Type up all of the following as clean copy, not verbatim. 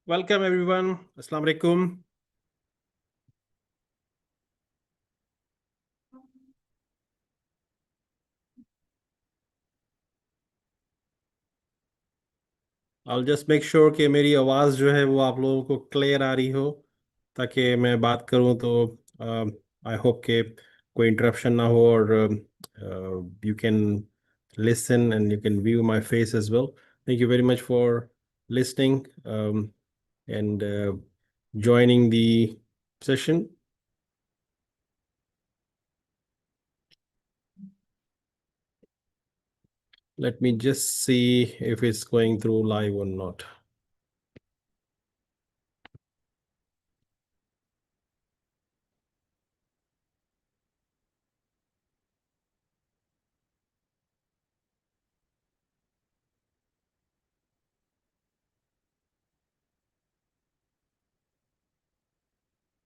Welcome everyone. Assalamu alaikum. I'll just make sure कि मेरी आवाज़ जो है वो आप लोगों को क्लियर आ रही हो ताकि मैं बात करूं तो आई होप कि कोई इंटरप्शन ना हो और you can listen and you can view my face as well. Thank you very much for listening and joining the session. Let me just see if it's going through live or not.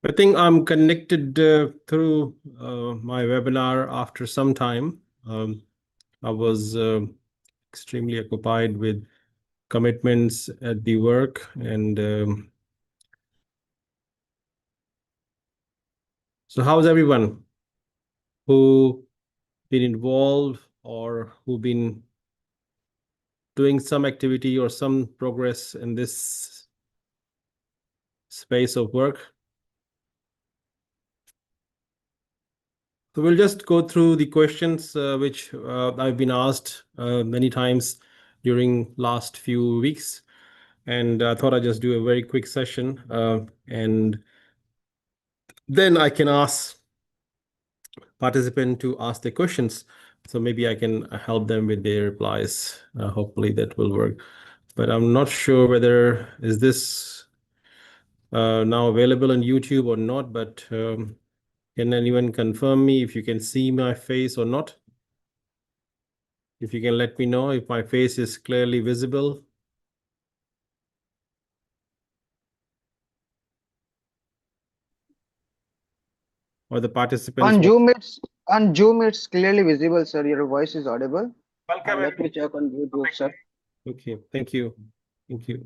I think I'm connected through my webinar after some time. I was extremely occupied with commitments at the work, and so how's everyone who been involved or who been doing some activity or some progress in this space of work? So we'll just go through the questions which I've been asked many times during last few weeks. And I thought I'd just do a very quick session and then I can ask participant to ask their questions. So maybe I can help them with their replies. Hopefully that will work. But I'm not sure whether is this now available on YouTube or not, but can anyone confirm me if you can see my face or not? If you can let me know if my face is clearly visible. Or the participants. On Zoom, it's clearly visible, sir. Your voice is audible. Welcome. Let me check on YouTube, sir. Okay, thank you. Thank you.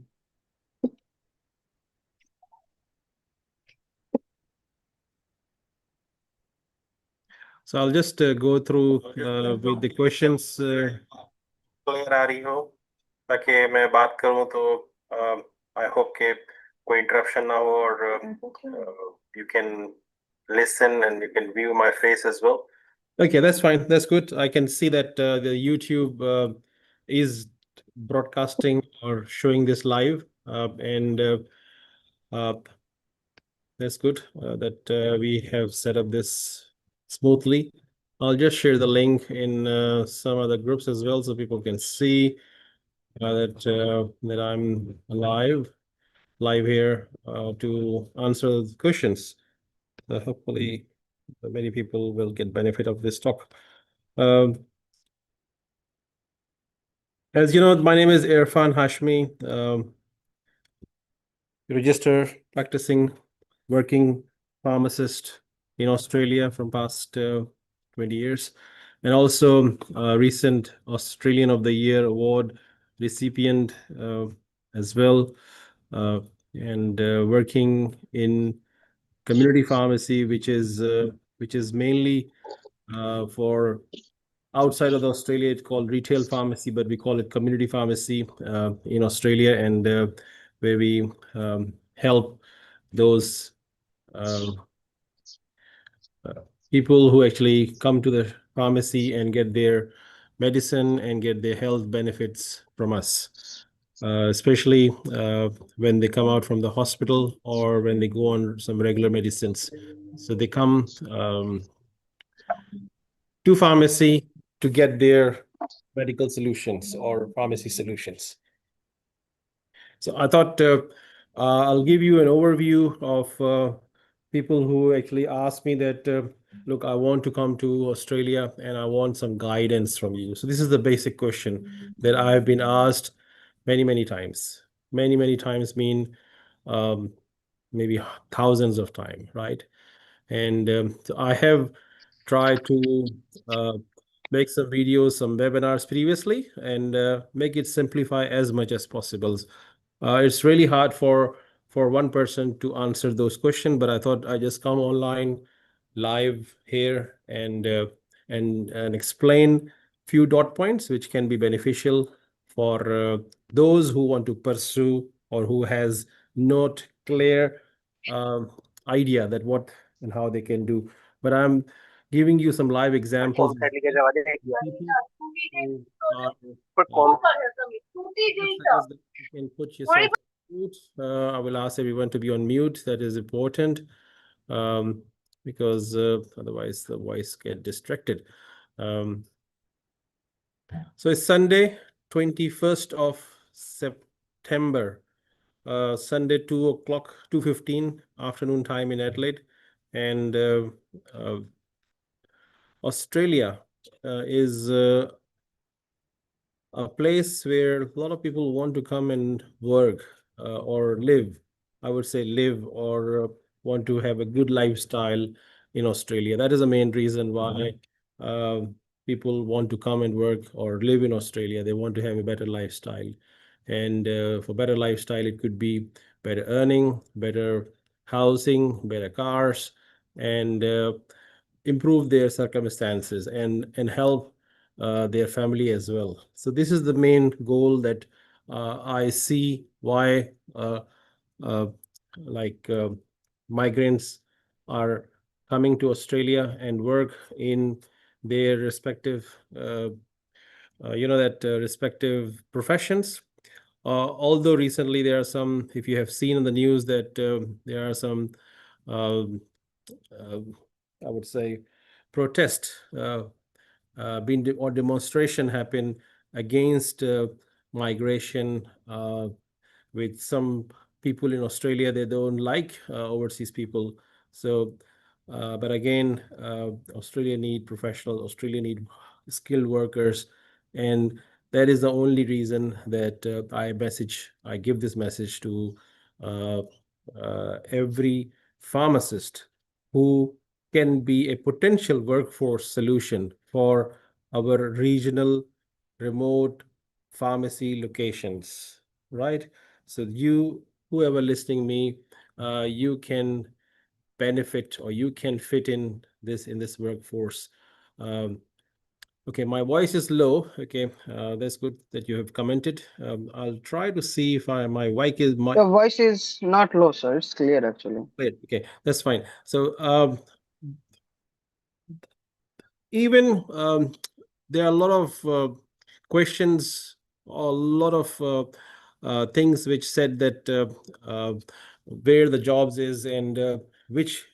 So I'll just go through with the questions. Clear आ रही हो ताकि मैं बात करूं तो I hope कि कोई interruption ना हो और you can listen and you can view my face as well. Okay, that's fine. That's good. I can see that the YouTube is broadcasting or showing this live, and that's good that we have set up this smoothly. I'll just share the link in some other groups as well so people can see that I'm live here to answer the questions. Hopefully, many people will get benefit of this talk. As you know, my name is Irfan Hashmi, registered practicing working pharmacist in Australia from past 20 years, and also recent Australian of the Year award recipient as well, and working in community pharmacy, which is mainly for outside of Australia. It's called retail pharmacy, but we call it community pharmacy in Australia, and where we help those people who actually come to the pharmacy and get their medicine and get their health benefits from us, especially when they come out from the hospital or when they go on some regular medicines. So they come to pharmacy to get their medical solutions or pharmacy solutions. So I thought I'll give you an overview of people who actually asked me that, look, I want to come to Australia and I want some guidance from you. So this is the basic question that I've been asked many, many times. Many, many times mean maybe thousands of times, right? And so I have tried to make some videos, some webinars previously, and make it simplify as much as possible. It's really hard for for one person to answer those questions, but I thought I just come online live here and explain few dot points which can be beneficial for those who want to pursue or who has not clear um, idea that what and how they can do. But I'm giving you some live examples of people who are would suggest that you can put yourself on mute. I will ask everyone to be on mute. That is important um, because otherwise the voice get distracted. Um, so it's Sunday, 21st of September, Sunday, 2 o'clock, 2:15 afternoon time in Adelaide. And uh, Australia is a place where a lot of people want to come and work or live. I would say live or want to have a good lifestyle in Australia. That is the main reason why uh, people want to come and work or live in Australia. They want to have a better lifestyle. And for better lifestyle, it could be better earning, better housing, better cars, and improve their circumstances and help their family as well. So this is the main goal that I see why uh, like migrants are coming to Australia and work in their respective respective professions. Although recently there are some, if you have seen in the news that there are some um, uh, I would say protest or demonstration happen against migration with some people in Australia. They don't like overseas people. So, but again, Australia need professionals. Australia need skilled workers, and that is the only reason that I give this message to uh, every pharmacist who can be a potential workforce solution for our regional remote pharmacy locations, right? So you, whoever listening me, you can benefit or you can fit in this workforce. Um, okay, my voice is low. Okay, that's good that you have commented. I'll try to see if my mic is my Your voice is not low, sir. It's clear actually. wait. Okay, that's fine. So even there are a lot of questions, a lot of things which said that where the jobs is and which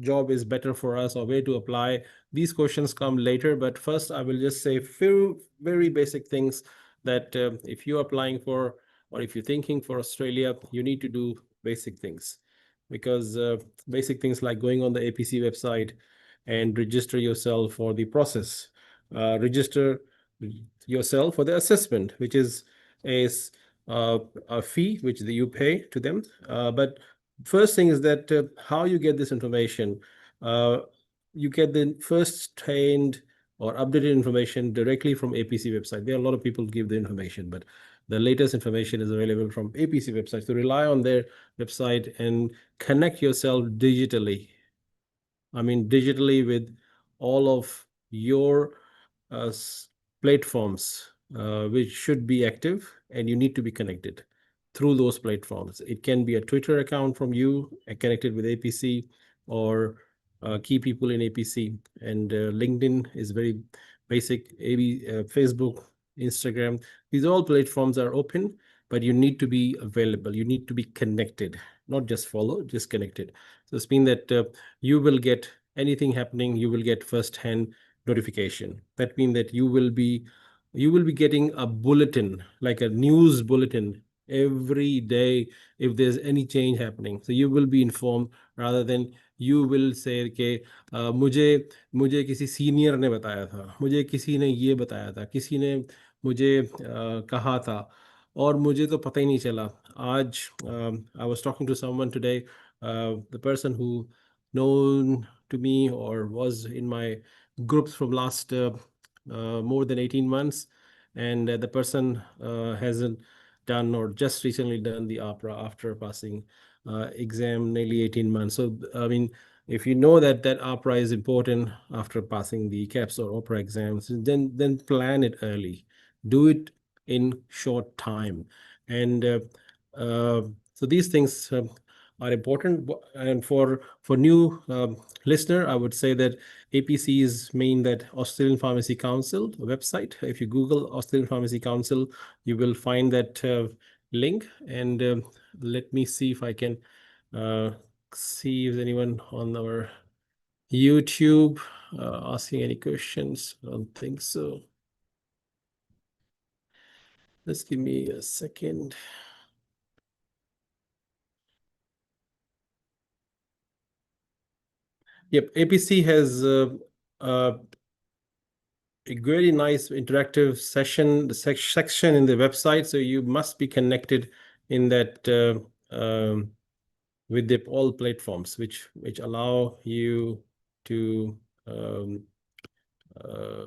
job is better for us or where to apply. These questions come later, but first I will just say few very basic things that if you're applying for or if you're thinking for Australia, you need to do basic things because basic things like going on the APC website and register yourself for the process. Register yourself for the assessment, which is a, a fee which you pay to them. But first thing is that how you get this information. Uh, you get the first trained or updated information directly from APC website. There are a lot of people give the information, but the latest information is available from APC website. So rely on their website and connect yourself digitally. I mean, digitally with all of your uh, platforms, which should be active, and you need to be connected through those platforms. It can be a Twitter account from you connected with APC or key people in APC. And LinkedIn is very basic. Facebook, Instagram, these all platforms are open, but you need to be available. You need to be connected, not just follow, just connected. So it's mean that you will get anything happening, you will get first-hand notification. That means that you will be getting a bulletin, like a news bulletin every day if there's any change happening. So you will be informed rather than you will say कि मुझे मुझे किसी senior ने बताया था, मुझे किसी ने ये बताया था, किसी ने मुझे कहा था और मुझे तो पता ही नहीं चला. आज I was talking to someone today, the person who known to me or was in my groups from last more than 18 months, and the person hasn't done or just recently done the opera after passing exam nearly 18 months. So, I mean, if you know that that opera is important after passing the KAPS or opera exams, then plan it early. Do it in short time. And uh, so these things are important. And for new listener, I would say that APCs mean that Australian Pharmacy Council website. If you Google Australian Pharmacy Council, you will find that link. And let me see if I can uh, see if anyone on our YouTube asking any questions. I don't think so. Just give me a second. Yep, APC has uh, a very nice interactive session, the section in the website. So you must be connected in that with the all platforms, which allow you to um, uh,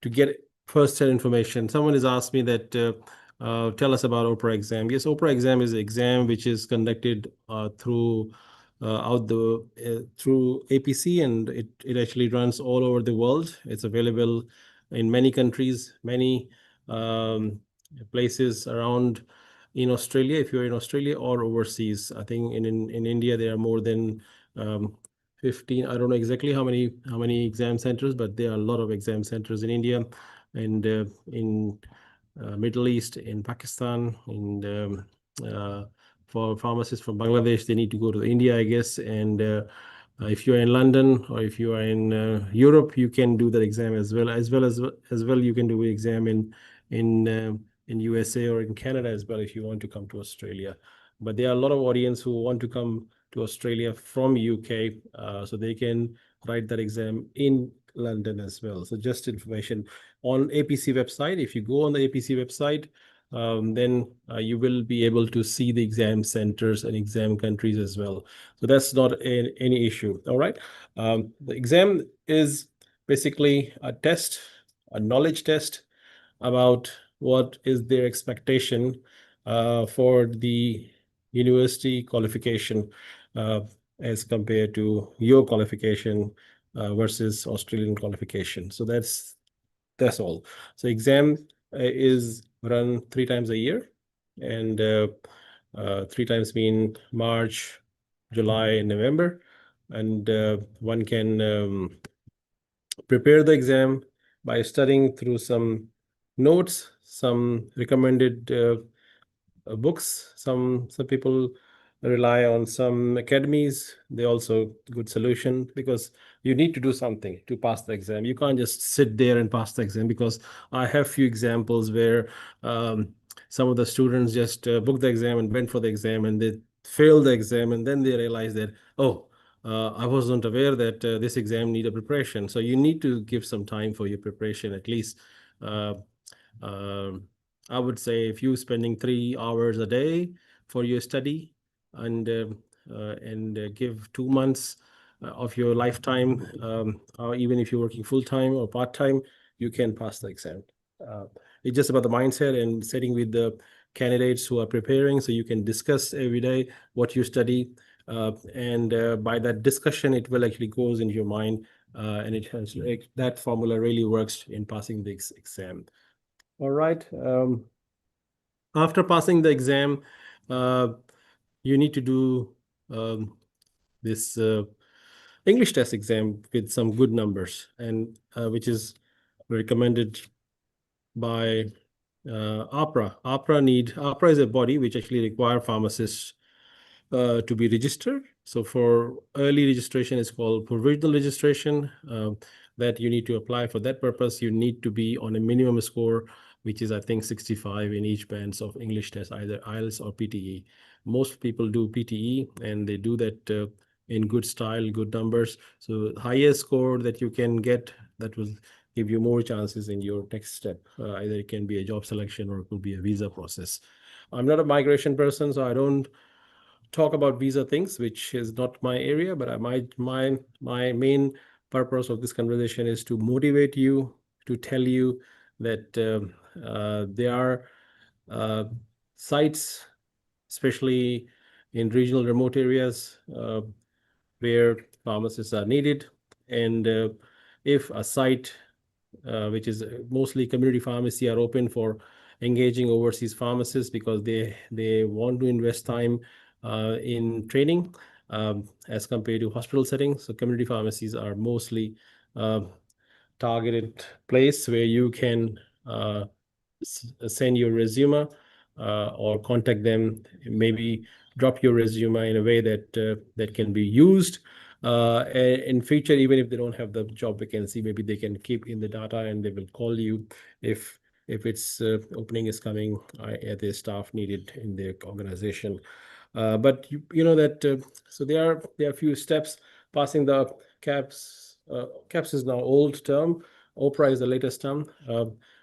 to get first-hand information. Someone has asked me that tell us about Oprah exam. Yes, Oprah exam is an exam which is conducted through APC, and it actually runs all over the world. It's available in many countries, many um, places around in Australia, if you're in Australia, or overseas. I think in India there are more than um, 15. I don't know exactly how many exam centers, but there are a lot of exam centers in India and in Middle East, in Pakistan, and for pharmacists from Bangladesh, they need to go to India, I guess. And if you are in London or if you are in Europe, you can do that exam as well. You can do an exam in USA or in Canada as well if you want to come to Australia. But there are a lot of audience who want to come to Australia from UK, so they can write that exam in London as well. So just information on APC website. If you go on the APC website, then you will be able to see the exam centers and exam countries as well. So that's not any issue. All right. The exam is basically a test, a knowledge test about what is their expectation for the university qualification uh, as compared to your qualification versus Australian qualification. So that's all. So exam is run 3 times a year, and 3 times mean March, July, and November. And one can prepare the exam by studying through some notes, some recommended books. Some people rely on some academies. They also good solution because you need to do something to pass the exam. You can't just sit there and pass the exam, because I have few examples where some of the students just booked the exam and went for the exam and they failed the exam, and then they realize that, oh, I wasn't aware that this exam need a preparation. So you need to give some time for your preparation, at least uh, um, I would say if you spending 3 hours a day for your study, and give 2 months of your lifetime, or even if you're working full time or part time, you can pass the exam. Uh, it's just about the mindset and sitting with the candidates who are preparing, so you can discuss every day what you study, and by that discussion, it will actually goes into your mind, and it has that formula really works in passing the exam. All right. After passing the exam, uh, you need to do this English test exam with some good numbers, and which is recommended by APRA is a body which actually require pharmacists to be registered. So for early registration, it's called provisional registration. That you need to apply for that purpose. You need to be on a minimum score, which is I think 65 in each bands of English test, either IELTS or PTE. Most people do PTE, and they do that in good style, good numbers. So highest score that you can get, that will give you more chances in your next step. Either it can be a job selection or it could be a visa process. I'm not a migration person, so I don't talk about visa things, which is not my area. But my main purpose of this conversation is to motivate you, to tell you that There are sites, especially in regional remote areas, where pharmacists are needed. And if a site, which is mostly community pharmacy, are open for engaging overseas pharmacists because they want to invest time in training, as compared to hospital settings. So community pharmacies are mostly uh, targeted place where you can send your resume, or contact them, maybe drop your resume in a way that that can be used in future. Even if they don't have the job vacancy, maybe they can keep in the data and they will call you if its opening is coming, their staff needed in their organization. But you know that so there are a few steps. Passing the KAPS. KAPS is now old term. OPRA is the latest term.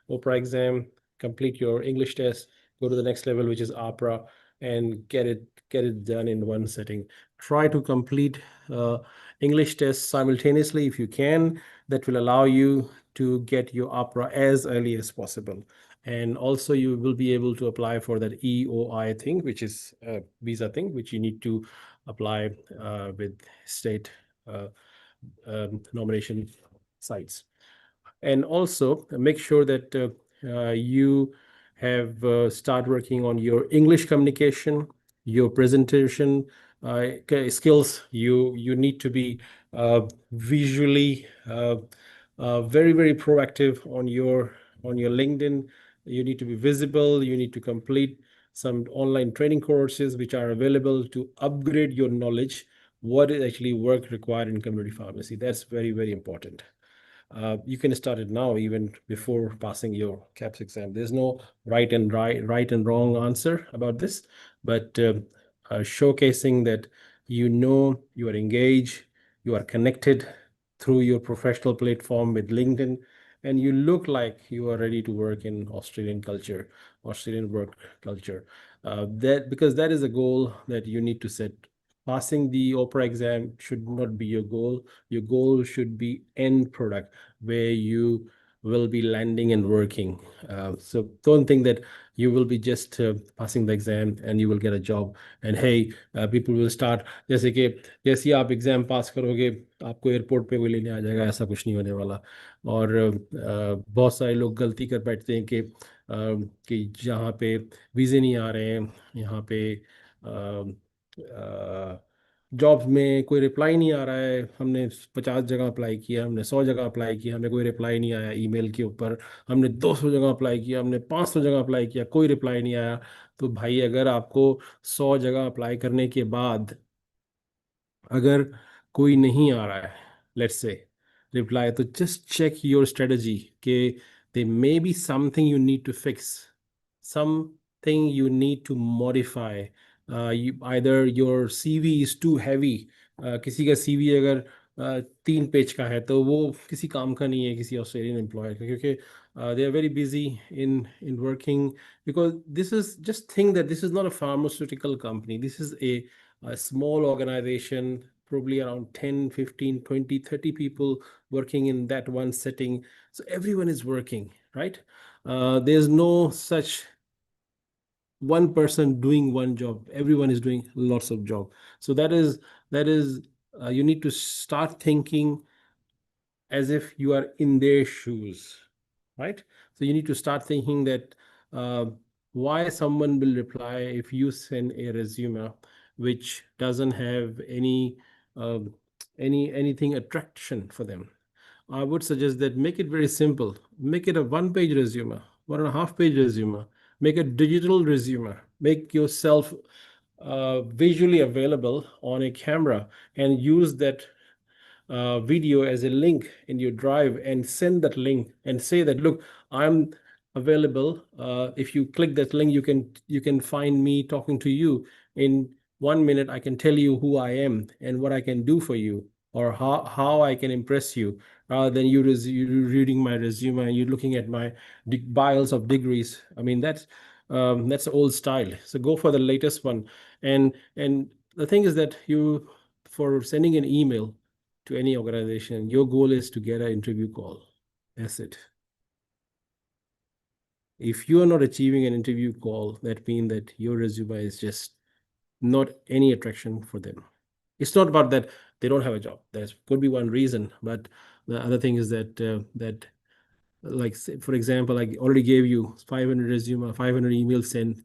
OPRA exam, complete your English test, go to the next level, which is APRA, and get it done in one setting. Try to complete English tests simultaneously if you can. That will allow you to get your APRA as early as possible. And also you will be able to apply for that EOI thing, which is a visa thing, which you need to apply with state nomination sites. And also make sure that you have start working on your English communication, your presentation skills. You need to be visually very proactive on your LinkedIn. You need to be visible. You need to complete some online training courses which are available to upgrade your knowledge. What is actually work required in community pharmacy? That's very important. You can start it now, even before passing your KAPS exam. There's no right and wrong answer about this, but showcasing that you are engaged, you are connected through your professional platform with LinkedIn, and you look like you are ready to work in Australian culture, Australian work culture. That because that is a goal that you need to set. Passing the OPRA exam should not be your goal. Your goal should be end product where you will be landing and working. So don't think that you will be just passing the exam and you will get a job. And hey, people will start जैसे कि जैसे ही आप exam पास करोगे आपको airport पे कोई लेने आ जाएगा, ऐसा कुछ नहीं होने वाला। और बहुत सारे लोग गलती कर बैठते हैं कि जहाँ पे वीज़े नहीं आ रहे हैं, यहाँ पे जॉब्स में कोई रिप्लाई नहीं आ रहा है। हमने 50 जगह अप्लाई किया, हमने 100 जगह अप्लाई किया, हमें कोई रिप्लाई नहीं आया ईमेल के ऊपर। हमने 200 जगह अप्लाई किया, हमने 500 जगह अप्लाई किया, कोई रिप्लाई नहीं आया। तो भाई अगर आपको 100 जगह अप्लाई करने के बाद अगर कोई नहीं आ रहा है, लेट्स से रिप्लाई, तो जस्ट चेक योर स्ट्रेटजी के they may be something you need to fix, something you need to modify. Either your CV is too heavy. किसी का CV अगर 3 पेज का है तो वो किसी काम का नहीं है किसी ऑस्ट्रेलियन एम्प्लॉयर का, क्योंकि they are very busy in working, because this is just think that this is not a pharmaceutical company. This is a small organization, probably around 10, 15, 20, 30 people working in that one setting. So everyone is working, right? There's no such one person doing one job. Everyone is doing lots of job. So that is you need to start thinking as if you are in their shoes, right? So you need to start thinking that uh, why someone will reply if you send a resume which doesn't have uh, anything attraction for them. I would suggest that make it very simple. Make it a one-page resume, 1.5 page resume. Make a digital resume. Make yourself visually available on a camera and use that video as a link in your drive and send that link and say that, look, I'm available. If you click that link, you can find me talking to you in 1 minute. I can tell you who I am and what I can do for you, or how I can impress you, rather than you reading my resume and you looking at my bios of degrees. I mean, that's old style. So go for the latest one. And the thing is that you, for sending an email to any organization, your goal is to get an interview call. That's it. If you are not achieving an interview call, that means that your resume is just not any attraction for them. It's not about that they don't have a job. That could be one reason, but the other thing is that like for example, I already gave you 500 resume, 500 emails sent,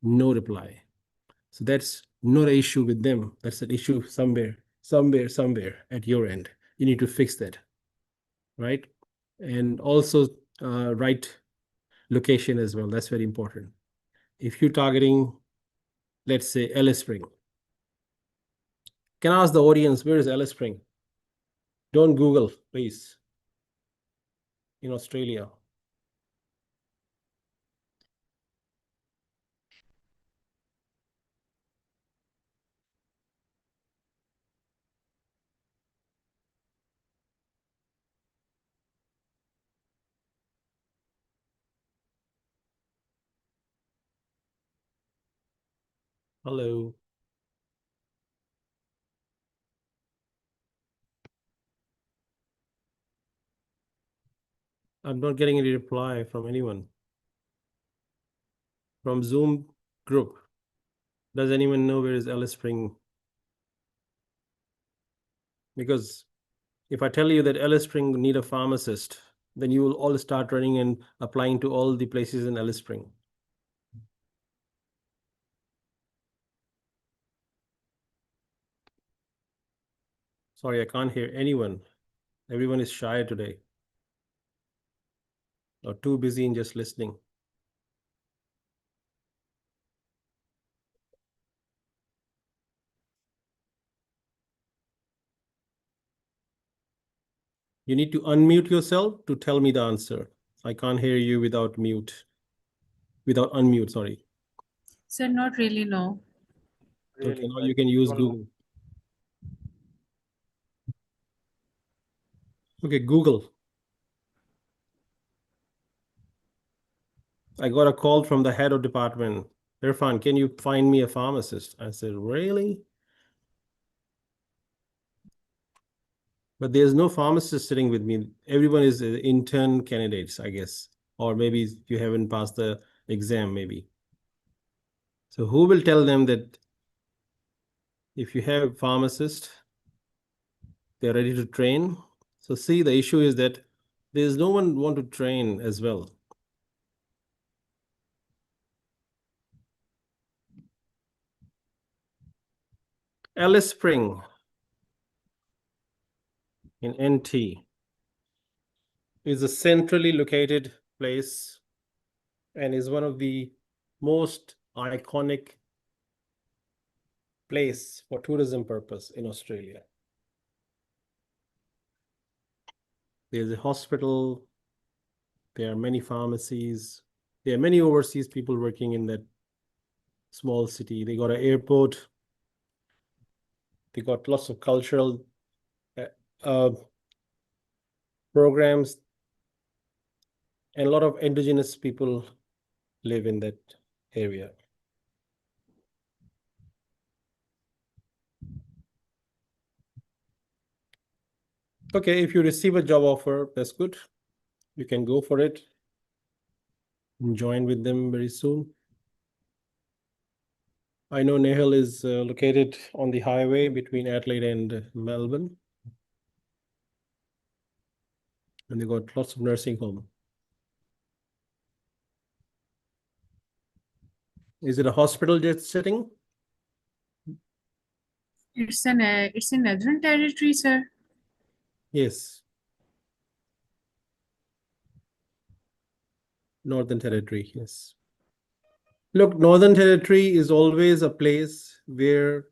no reply. So that's not an issue with them. That's an issue somewhere at your end. You need to fix that, right? And also right location as well. That's very important. If you're targeting, let's say, Alice Spring, can I ask the audience, where is Alice Spring? Don't Google, please. In Australia. Hello. I'm not getting any reply from anyone. From Zoom group. Does anyone know where is Alice Spring? Because if I tell you that Alice Spring need a pharmacist, then you will all start running and applying to all the places in Alice Spring. Sorry, I can't hear anyone. Everyone is shy today or too busy in just listening. You need to unmute yourself to tell me the answer. I can't hear you without unmute, sorry. Sir, not really, no. Okay, now you can use Google. Okay, Google. I got a call from the head of department. Irfan, can you find me a pharmacist? I said, really? But there's no pharmacist sitting with me. Everyone is intern candidates, I guess. Or maybe you haven't passed the exam, maybe. So who will tell them that if you have pharmacist, they're ready to train? So see, the issue is that there's no one want to train as well. Alice Spring in NT is a centrally located place and is one of the most iconic place for tourism purpose in Australia. There's a hospital, there are many pharmacies, there are many overseas people working in that small city. They got an airport, they got lots of cultural uh, programs, and a lot of indigenous people live in that area. Okay, if you receive a job offer, that's good. You can go for it and join with them very soon. I know Nehal is located on the highway between Adelaide and Melbourne. And they got lots of nursing home. Is it a hospital just setting? It's in Northern Territory, sir. Yes. Northern Territory, yes. Look, Northern Territory is always a place where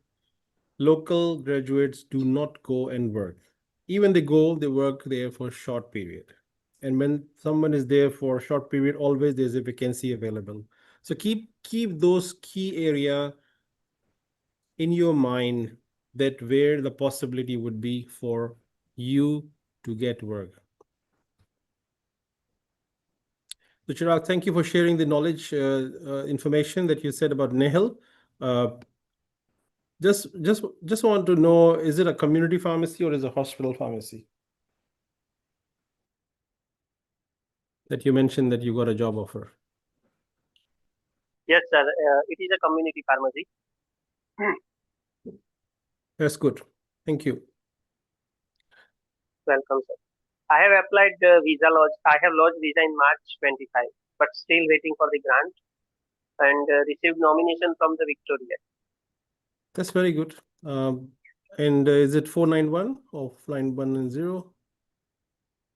local graduates do not go and work. Even they go, they work there for a short period. And when someone is there for a short period, always there's a vacancy available. So keep those key area in your mind that where the possibility would be for you to get work. So Chirag, thank you for sharing the knowledge information that you said about Nehal. Uh, just want to know, is it a community pharmacy or is it a hospital pharmacy? That you mentioned that you got a job offer. Yes, sir. It is a community pharmacy. That's good. Thank you. Welcome, sir. I have applied visa lodge. I have lodged visa in March 25, but still waiting for the grant and received nomination from the Victoria. That's very good. And is it 491 or 910?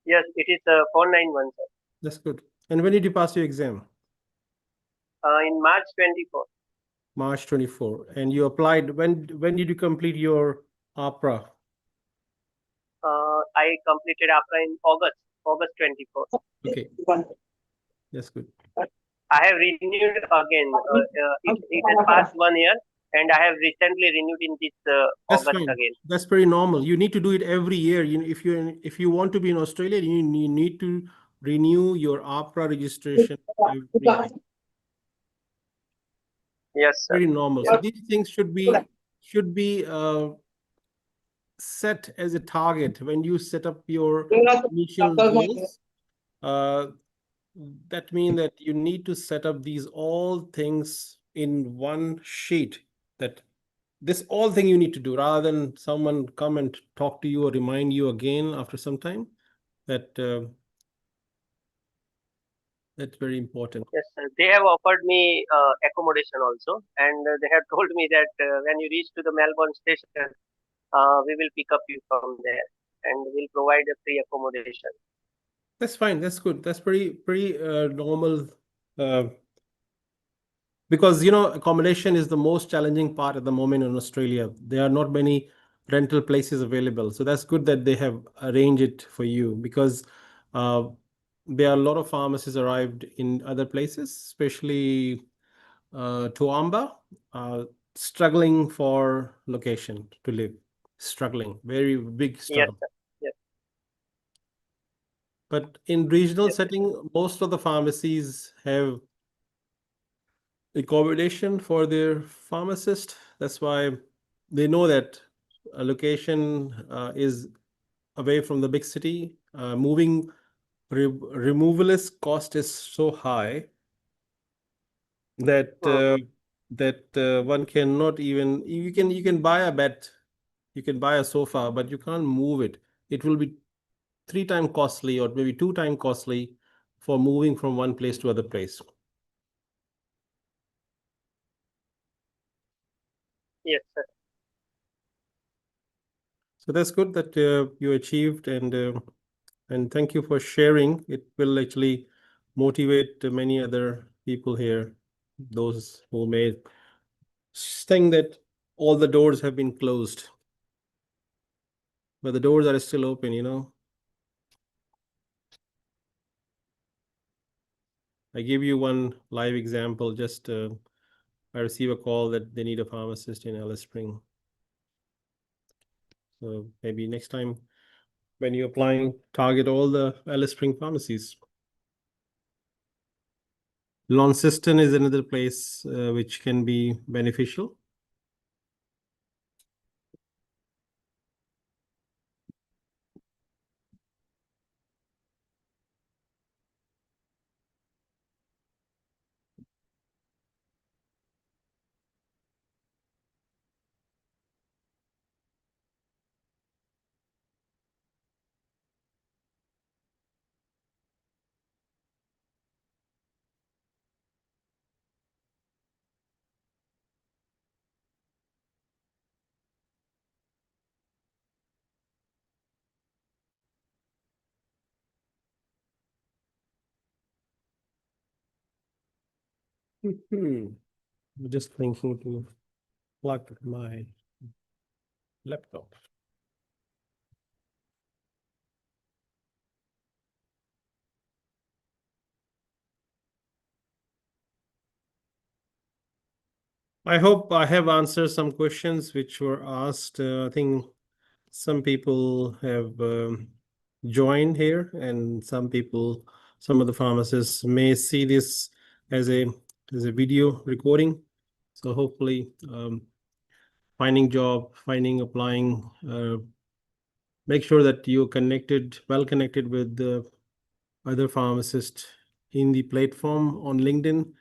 Yes, it is 491, sir. That's good. And when did you pass your exam? In March 24. March 24. And you applied. When did you complete your APRA? I completed after in August 24. Okay, that's good. I have renewed again. It has passed 1 year, and I have recently renewed in this That's August fine. again. That's very normal. You need to do it every year. If you want to be in Australia, you need to renew your APRA registration every year. Yes, sir. Very normal. So these things should be set as a target when you set up your initial goals. That means that you need to set up these all things in one sheet. That this all thing you need to do rather than someone come and talk to you or remind you again after some time. That's very important. Yes, sir. They have offered me accommodation also, and they have told me that when you reach to the Melbourne station, we will pick up you from there and we'll provide a free accommodation. That's fine. That's good. That's pretty normal. Because accommodation is the most challenging part at the moment in Australia. There are not many rental places available, so that's good that they have arranged it for you, because there are a lot of pharmacists arrived in other places, especially Toowoomba, struggling for location to live, struggling, very big Yes, struggle. sir. Yes. But in regional Yes. setting, most of the pharmacies have accommodation for their pharmacist. That's why they know that a location is away from the big city. Moving removalist cost is so high that one cannot even, you can buy a bed, you can buy a sofa, but you can't move it. It will be 3 times costly or maybe 2 times costly for moving from one place to other place. Yes, sir. So that's good that you achieved, and thank you for sharing. It will actually motivate many other people here, those who may think that all the doors have been closed, but the doors are still open. I give you one live example. Just I receive a call that they need a pharmacist in Alice Spring. So maybe next time when you're applying, target all the Alice Spring pharmacies. Launceston is another place which can be beneficial. I'm just thinking to plug my laptop. I hope I have answered some questions which were asked. I think some people have joined here, and some of the pharmacists may see this as a video recording. So hopefully, finding job, applying, make sure that you're well connected with the other pharmacists in the platform on LinkedIn.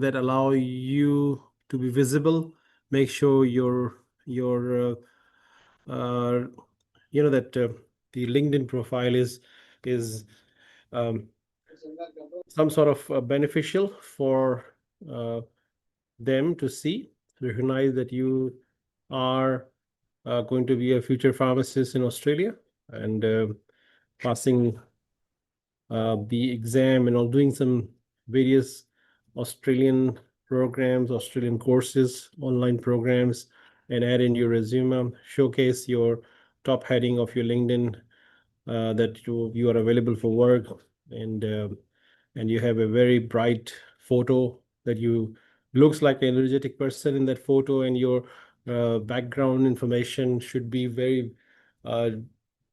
that allow you to be visible. Make sure your that the LinkedIn profile is some sort of beneficial for them to see, recognize that you are going to be a future pharmacist in Australia, and passing the exam and all, doing some various Australian programs, Australian courses, online programs, and add in your resume, showcase your top heading of your LinkedIn, that you are available for work, and you have a very bright photo that you looks like an energetic person in that photo, and your background information should be very uh,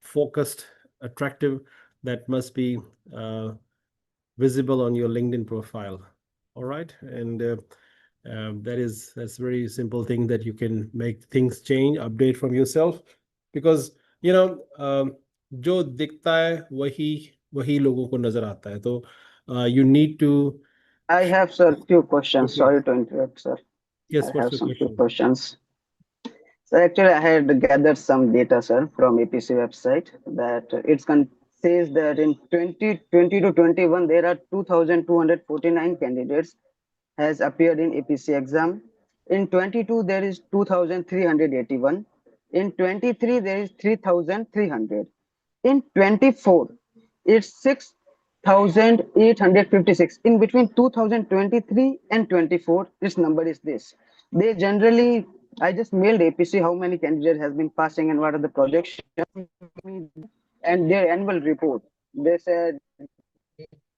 focused, attractive. That must be uh, visible on your LinkedIn profile. All right, and that's very simple thing that you can make things change, update from yourself, because जो दिखता है वही वही लोगों को नजर आता है, तो you need to. I have, sir, few questions. Okay. Sorry to interrupt, sir. I Yes, what's have your some few question? questions. So actually, I had gathered some data, sir, from APC website that says that in 2020 to 21 there are 2,249 candidates has appeared in APC exam. In 22 there is 2,381. In 23 there is 3,300. In 24 it's 6,856. In between 2023 and 24 this number is this. They generally, I just mailed APC how many candidates has been passing and what are the projections and their annual report. They said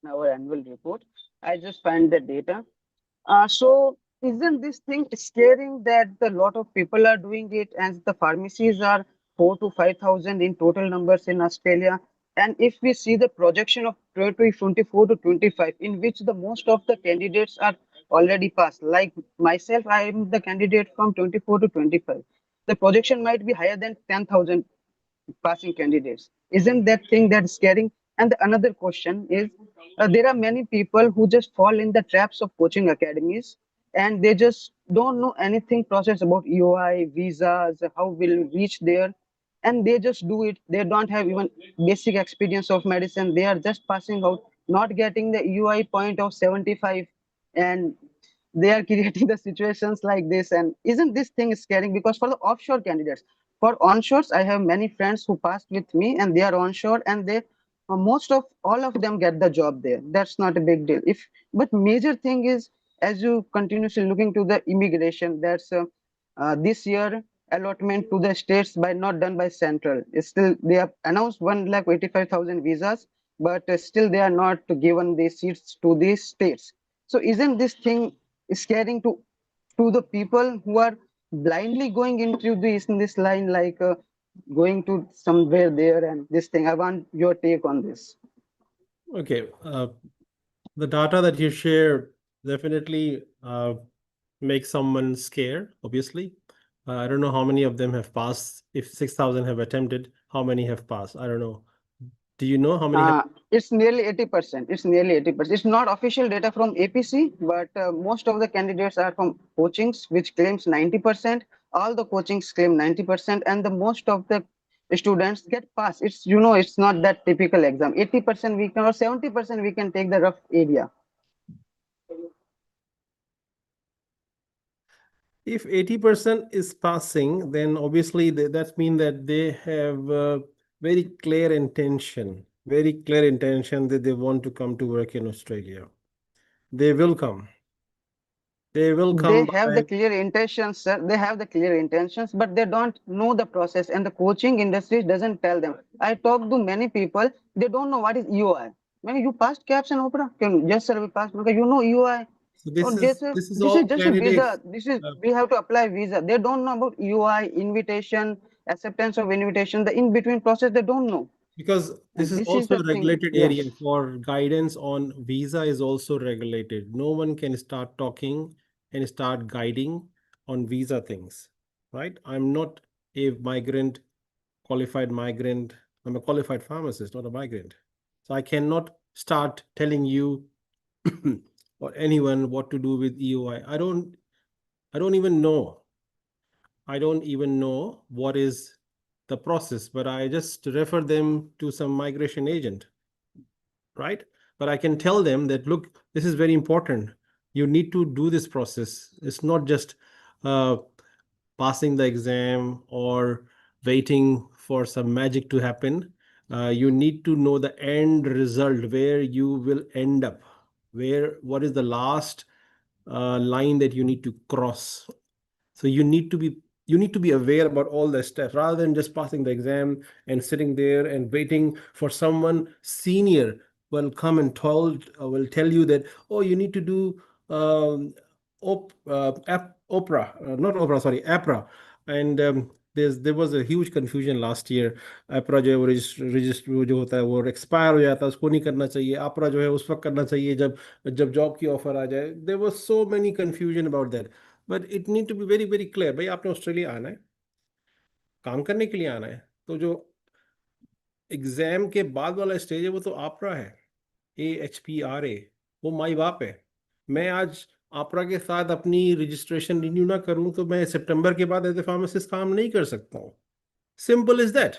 our annual report. I just find the data. So isn't this thing scaring that a lot of people are doing it, and the pharmacies are 4 to 5,000 in total numbers in Australia? And if we see the projection of 2024 to 25, in which the most of the candidates are already passed, like myself, I am the candidate from 24 to 25. The projection might be higher than 10,000 passing candidates. Isn't that thing that's scary? And the another question is, there are many people who just fall in the traps of coaching academies, and they just don't know anything process about UI, visas, how will reach there, and they just do it. They don't have even basic experience of medicine. They are just passing out, not getting the UI point of 75, and they are creating the situations like this. And isn't this thing scary? Because for the offshore candidates, for onshores, I have many friends who passed with me and they are onshore, and they most of all of them get the job there. That's not a big deal. If but major thing is, as you continuously looking to the immigration, that's this year allotment to the states by not done by central. It's still they have announced 1,85,000 visas, but still they are not given the seats to these states. So isn't this thing scaring to the people who are blindly going into this in this line, like going to somewhere there and this thing? I want your take on this. Okay, the data that you share definitely makes someone scared, obviously. I don't know how many of them have passed. If 6,000 have attempted, how many have passed? I don't know. Do you know how many have? It's nearly 80%. It's nearly 80%. It's not official data from APC, but most of the candidates are from coachings, which claims 90%. All the coachings claim 90%, and the most of the students get passed. It's it's not that typical exam. 80% we can, or 70% we can take the rough area. If 80% is passing, then obviously that means that they have very clear intention, that they want to come to work in Australia. They will come. They will They come have by. the clear intentions, sir. They have the clear intentions, but they don't know the process, and the coaching industry doesn't tell them. I talk to many people, they don't know what is UI. When you passed CAPS and Opera, yes, sir, we passed because you know UI. So Oh, this is this is all just a candidates. visa. This is we have to apply visa. They don't know about UI, invitation, acceptance of invitation, the in between process. They don't know, Because this and is this is also the a thing. regulated Yeah. area. For guidance on visa is also regulated. No one can start talking and start guiding on visa things, right? I'm not a migrant, qualified migrant. I'm a qualified pharmacist, not a migrant. So I cannot start telling you or anyone what to do with EOI. I don't even know. I don't even know what is the process, but I just refer them to some migration agent, right? But I can tell them that, look, this is very important. You need to do this process. It's not just uh, passing the exam or waiting for some magic to happen. You need to know the end result, where you will end up, what is the last line that you need to cross. So you need to be aware about all the steps rather than just passing the exam and sitting there and waiting for someone senior will come and will tell you that, oh, you need to do Oprah, not Oprah, sorry, APRA. And there was a huge confusion last year. APRA जो है वो register वो जो होता है वो expire हो जाता है, उसको नहीं करना चाहिए. APRA जो है उस वक्त करना चाहिए जब जब जॉब की ऑफर आ जाए. There was so many confusion about that. But it need to be very very clear. भाई आपने ऑस्ट्रेलिया आना है, काम करने के लिए आना है, तो जो एग्जाम के बाद वाला स्टेज है वो तो आपरा है. AHPRA, वो माई बाप है. मैं आज आपरा के साथ अपनी रजिस्ट्रेशन रिन्यू ना करूं तो मैं सितंबर के बाद एज ए फार्मासिस्ट काम नहीं कर सकता हूँ. Simple is that.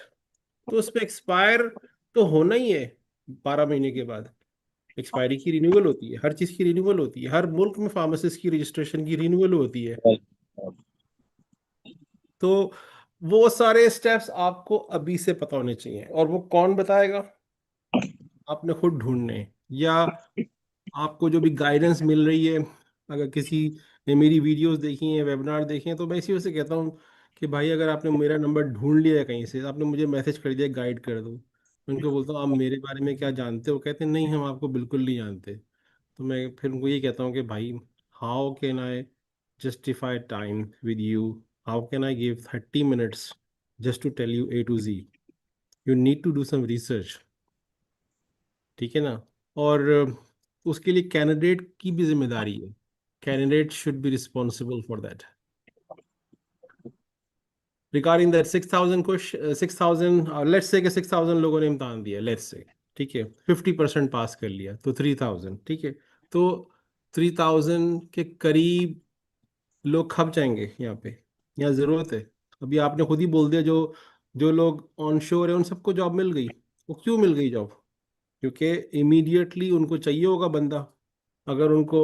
तो उस पर एक्सपायर तो होना ही है 12 महीने के बाद. एक्सपायरी की रिन्यूअल होती है, हर चीज की रिन्यूअल होती है, हर मुल्क में फार्मासिस्ट की रजिस्ट्रेशन की रिन्यूअल होती है. तो वो सारे स्टेप्स आपको अभी से पता होने चाहिए. और वो कौन बताएगा? आपने खुद ढूंढने हैं, या आपको जो भी गाइडेंस मिल रही है. अगर किसी ने मेरी वीडियोस देखी हैं, वेबिनार देखे हैं, तो मैं इसी वजह से कहता हूँ कि भाई अगर आपने मेरा नंबर ढूंढ लिया है कहीं से, आपने मुझे मैसेज कर दिया गाइड कर दो. मैं उनको बोलता हूँ आप मेरे बारे में क्या जानते हो? कहते हैं नहीं, हम आपको बिल्कुल नहीं जानते. तो मैं फिर उनको ये कहता हूँ कि भाई, how can I justify time with you? How can I give 30 minutes just to tell you A to Z? You need to do some research. ठीक है ना? और उसके लिए कैंडिडेट की भी जिम्मेदारी है. Candidate should be responsible for that. Regarding that 6,000 question, 6,000, let's say कि 6,000 लोगों ने इम्तहान दिया, लेट्स से, ठीक है, 50% पास कर लिया तो 3,000, ठीक है. तो 3,000 के करीब लोग खप जाएंगे यहाँ पे. यहाँ जरूरत है. अभी आपने खुद ही बोल दिया, जो जो लोग ऑन शोर है उन सबको जॉब मिल गई. वो क्यों मिल गई जॉब? क्योंकि इमीडिएटली उनको चाहिए होगा बंदा. अगर उनको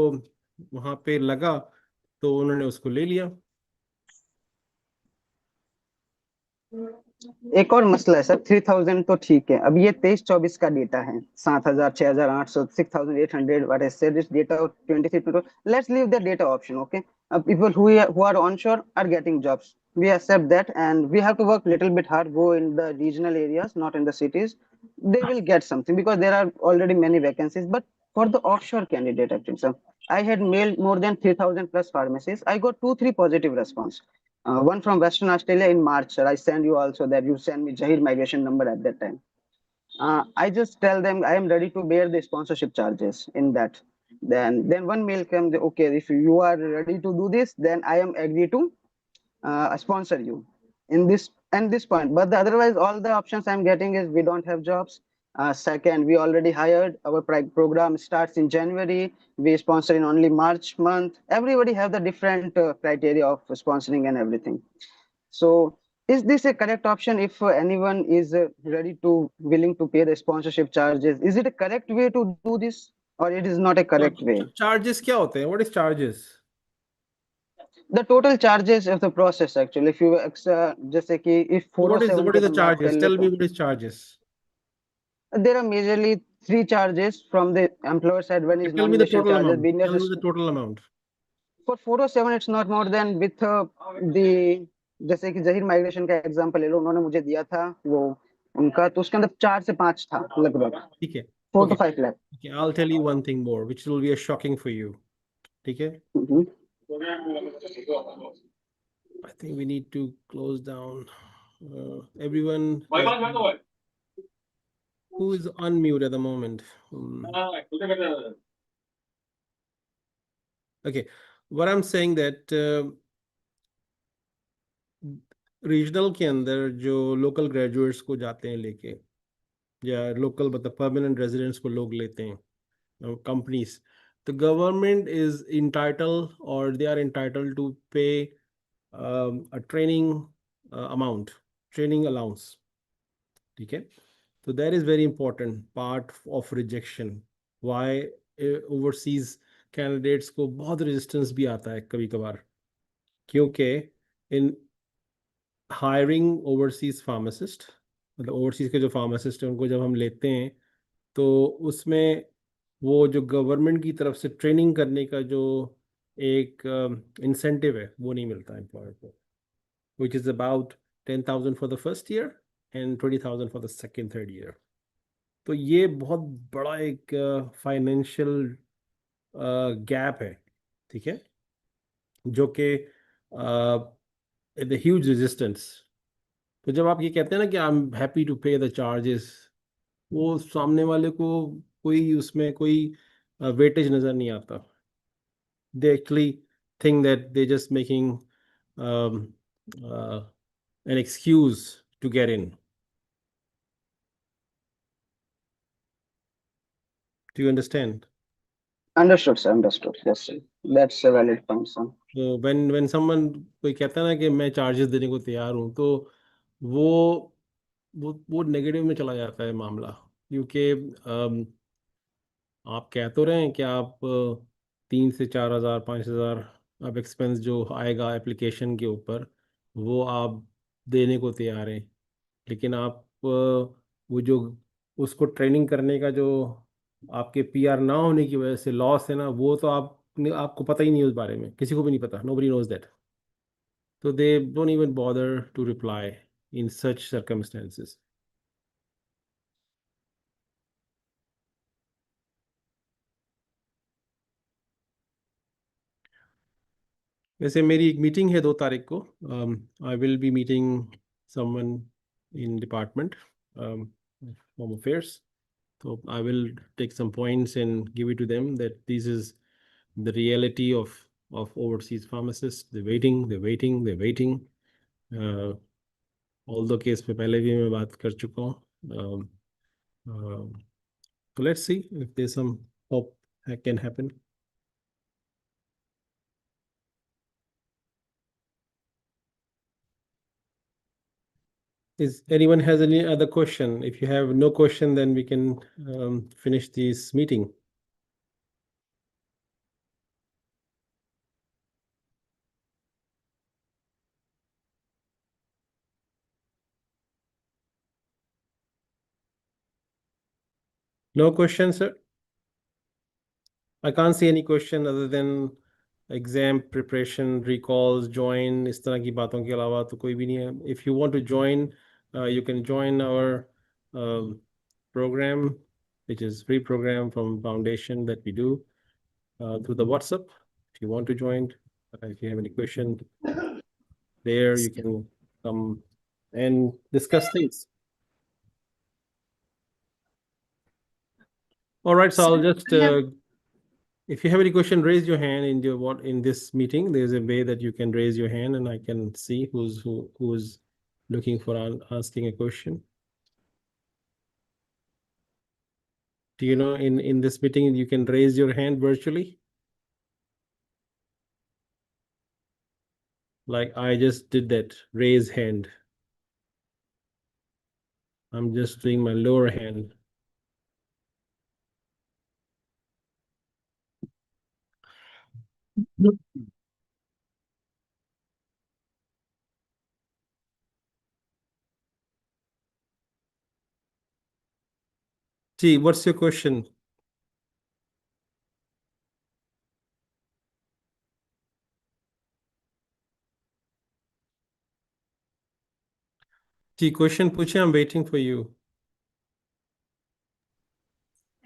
वहां पे लगा तो उन्होंने उसको ले लिया. एक और मसला है सर, 3000 तो ठीक है. अब ये 23-24 का डेटा है, 7,000, 6,800, 6,800, what I said this data of 23. Let's leave the data option, okay? People who are onshore are getting jobs. We accept that, and we have to work little bit hard. Go in the regional areas, not in the cities. They will get something because there are already many vacancies. But for the offshore candidate, actually, sir, I had mailed more than 3,000 plus pharmacies. I got 2-3 positive response. One from Western Australia in March, sir. I send you also that you send me Jahir migration number at that time. I just tell them I am ready to bear the sponsorship charges in that. Then one mail comes, okay, if you are ready to do this, then I am agree to sponsor you in this point. But otherwise, all the options I'm getting is we don't have jobs. Second, we already hired. Our program starts in January. We sponsor in only March month. Everybody have the different criteria of sponsoring and everything. So is this a correct option if anyone is willing to pay the sponsorship charges? Is it a correct way to do this, or it is not a correct way? Charges क्या होते हैं? What is charges? The total charges of the process, actually, if you जैसे कि if what is 407 what की is the हम बात कर charges? ले Tell तो me what is charges. there are majorly 3 charges from the employer side. One is Tell me the nomination total charges, amount. Tell me business. the total amount. For 407 it's not more than with the जैसे कि Zaheer migration का example ले लो, उन्होंने मुझे दिया था वो उनका, तो उसके अंदर 4 से 5 था लगभग, ठीक है. 4 Okay. to 5 lakh. Okay, I'll tell you one thing more which will be a shocking for you. ठीक है. Mhm. I think we need to close down. Everyone who is unmute at the moment. Okay, what I'm saying that regional के अंदर जो local graduates को जाते हैं लेके, या लोकल मतलब परमानेंट रेजिडेंट्स को लोग लेते हैं companies, the government is entitled, or they are entitled to pay a training amount, training allowance. Okay, so that is very important part of rejection. Why overseas candidates को बहुत resistance भी आता है कभी कभार, क्योंकि in hiring overseas pharmacist, मतलब overseas के जो फार्मासिस्ट हैं उनको जब हम लेते हैं तो उसमें वो जो गवर्नमेंट की तरफ से ट्रेनिंग करने का जो एक इंसेंटिव है वो नहीं मिलता एम्प्लॉयर को, which is about 10,000 for the first year and 20,000 for the second third year. तो ये बहुत बड़ा एक फाइनेंशियल गैप है, ठीक है, जो कि द ह्यूज रेजिस्टेंस। तो जब आप ये कहते हैं ना कि आई एम हैप्पी टू पे द चार्जेस, वो सामने वाले को कोई उसमें कोई वेटेज नज़र नहीं आता। They actually think that they're just making um, uh, an excuse to get in. Do you understand? Understood, sir. Understood. Yes, sir. That's a valid point, sir. So when someone कोई कहता है ना कि मैं charges देने को तैयार हूँ, तो वो वो नेगेटिव में चला जाता है मामला, क्योंकि आप कह तो रहे हैं कि आप 3 से 4 हज़ार 5 हज़ार आप एक्सपेंस जो आएगा एप्लीकेशन के ऊपर वो आप देने को तैयार हैं, लेकिन आप वो जो उसको ट्रेनिंग करने का जो आपके पीआर ना होने की वजह से लॉस है ना, वो तो आपको पता ही नहीं है उस बारे में, किसी को भी नहीं पता, nobody knows that. So they don't even bother to reply in such circumstances. वैसे मेरी एक मीटिंग है 2 तारीख को, I will be meeting someone in department home affairs, so I will take some points and give it to them that this is the reality of overseas pharmacists. They're waiting. Although case पे पहले भी मैं बात कर चुका हूँ. So let's see if there's some hope that can happen. Is anyone has any other question? If you have no question, then we can finish this meeting. No questions, sir? I can't see any question other than exam preparation, recalls, join, इस तरह की बातों के अलावा तो कोई भी नहीं है. If you want to join, you can join our program, which is free program from Foundation that we do through the WhatsApp. If you want to join, if you have any question there, you can come and discuss things. All right, so I'll just if you have any question, raise your hand in this meeting. There's a way that you can raise your hand, and I can see who's looking for asking a question. Do you know in this meeting you can raise your hand virtually? Like I just did that, raise hand. I'm just doing my lower hand. Gee, what's your question? जी question पूछे, I'm waiting for you.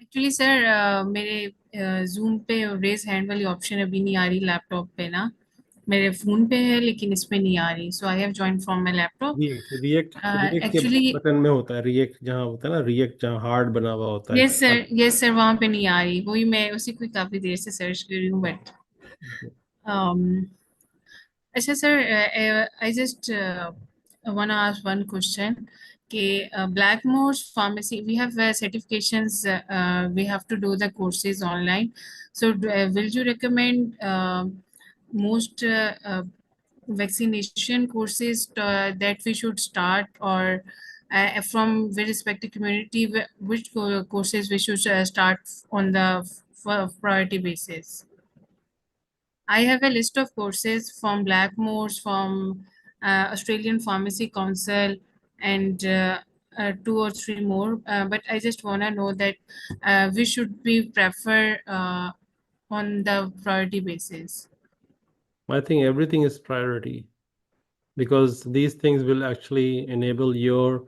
Actually sir मेरे Zoom पे raise hand वाली option अभी नहीं आ रही laptop पे ना, मेरे फोन पे है लेकिन इसमें नहीं आ रही, so I have joined from my laptop react के एक्चुअली। बटन में होता है, रिएक्ट जहाँ होता है ना, रिएक्ट जहाँ हार्ड बना हुआ होता है. यस सर वहाँ पे नहीं आ रही, वही मैं उसी को काफी देर से सर्च कर रही हूँ बट अच्छा sir I just I want to ask one question. Okay, Blackmore's pharmacy, we have certifications, we have to do the courses online. So, will you recommend most vaccination courses that we should start, or from with respective community, which courses we should start on the priority basis? I have a list of courses from Blackmore's, from Australian Pharmacy Council, and two or three more. But I just want to know that we should be prefer on the priority basis. I think everything is priority because these things will actually enable your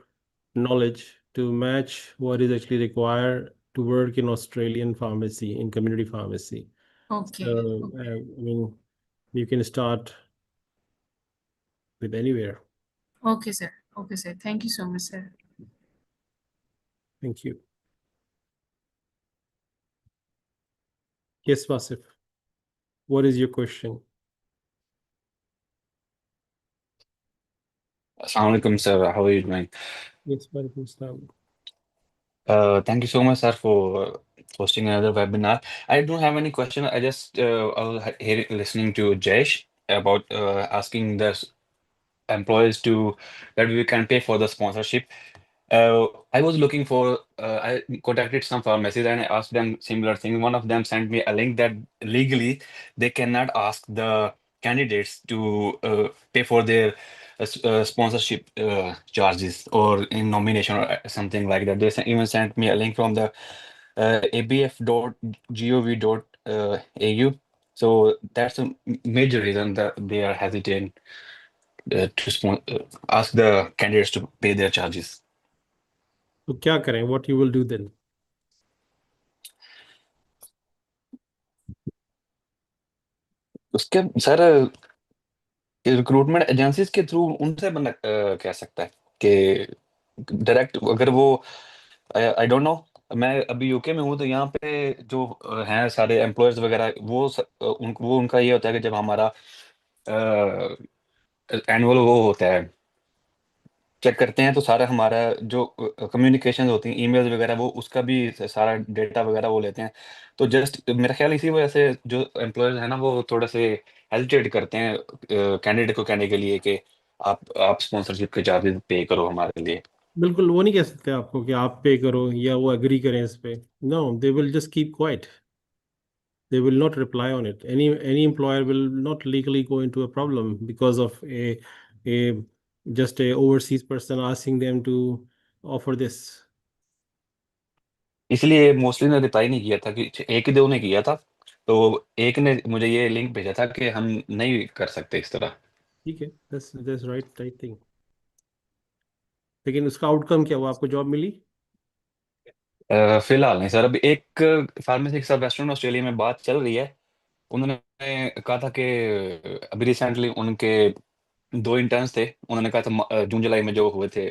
knowledge to match what is actually required to work in Australian pharmacy, in community pharmacy. Okay. So, I mean, you can start with anywhere. Okay, sir. Okay, sir. Thank you so much, sir. Thank you. Yes, Wasif. What is your question? Assalamu alaikum, sir. How are you doing? Yes, Walaikum Assalam. Thank you so much, sir, for hosting another webinar. I don't have any question. I just I was listening to Jayesh about asking the employees to that we can pay for the sponsorship. I was looking for, I contacted some pharmacies and I asked them similar thing. One of them sent me a link that legally they cannot ask the candidates to pay for their sponsorship charges or in nomination or something like that. They even sent me a link from the abf.gov.au. So that's a major reason that they are hesitant to ask the candidates to pay their charges. तो क्या करें? What you will do then? उसके sir recruitment agencies के through उनसे बंदा कह सकता है कि डायरेक्ट अगर वो आई डोंट नो। मैं अभी यूके में हूँ तो यहाँ पे जो हैं सारे एम्प्लॉयर्स वगैरह वो वो उनका ये होता है कि जब हमारा एनुअल वो होता है चेक करते हैं तो सारा हमारा जो कम्युनिकेशन होती हैं ईमेल्स वगैरह वो उसका भी सारा डेटा वगैरह वो लेते हैं। तो जस्ट मेरा ख्याल इसी वजह से जो एम्प्लॉयर्स हैं ना वो थोड़े से हेजिटेट करते हैं कैंडिडेट को कहने के लिए कि आप स्पॉन्सरशिप के चार्जेस पे करो हमारे लिए। बिल्कुल वो नहीं कह सकते आपको कि आप पे करो या वो एग्री करें इस पे। No, they will just keep quiet. They will not reply on it. Any employer will not legally go into a problem because of a just a overseas person asking them to offer this. इसलिए mostly ने reply नहीं किया था कि एक ही दो ने किया था। तो एक ने मुझे ये लिंक भेजा था कि हम नहीं कर सकते इस तरह। ठीक है, that's right thing. लेकिन उसका आउटकम क्या हुआ? आपको जॉब मिली? फिलहाल नहीं सर। अभी एक फार्मेसी के साथ वेस्टर्न ऑस्ट्रेलिया में बात चल रही है। उन्होंने कहा था कि अभी रिसेंटली उनके दो इंटर्न्स थे। उन्होंने कहा था जून जुलाई में जो हुए थे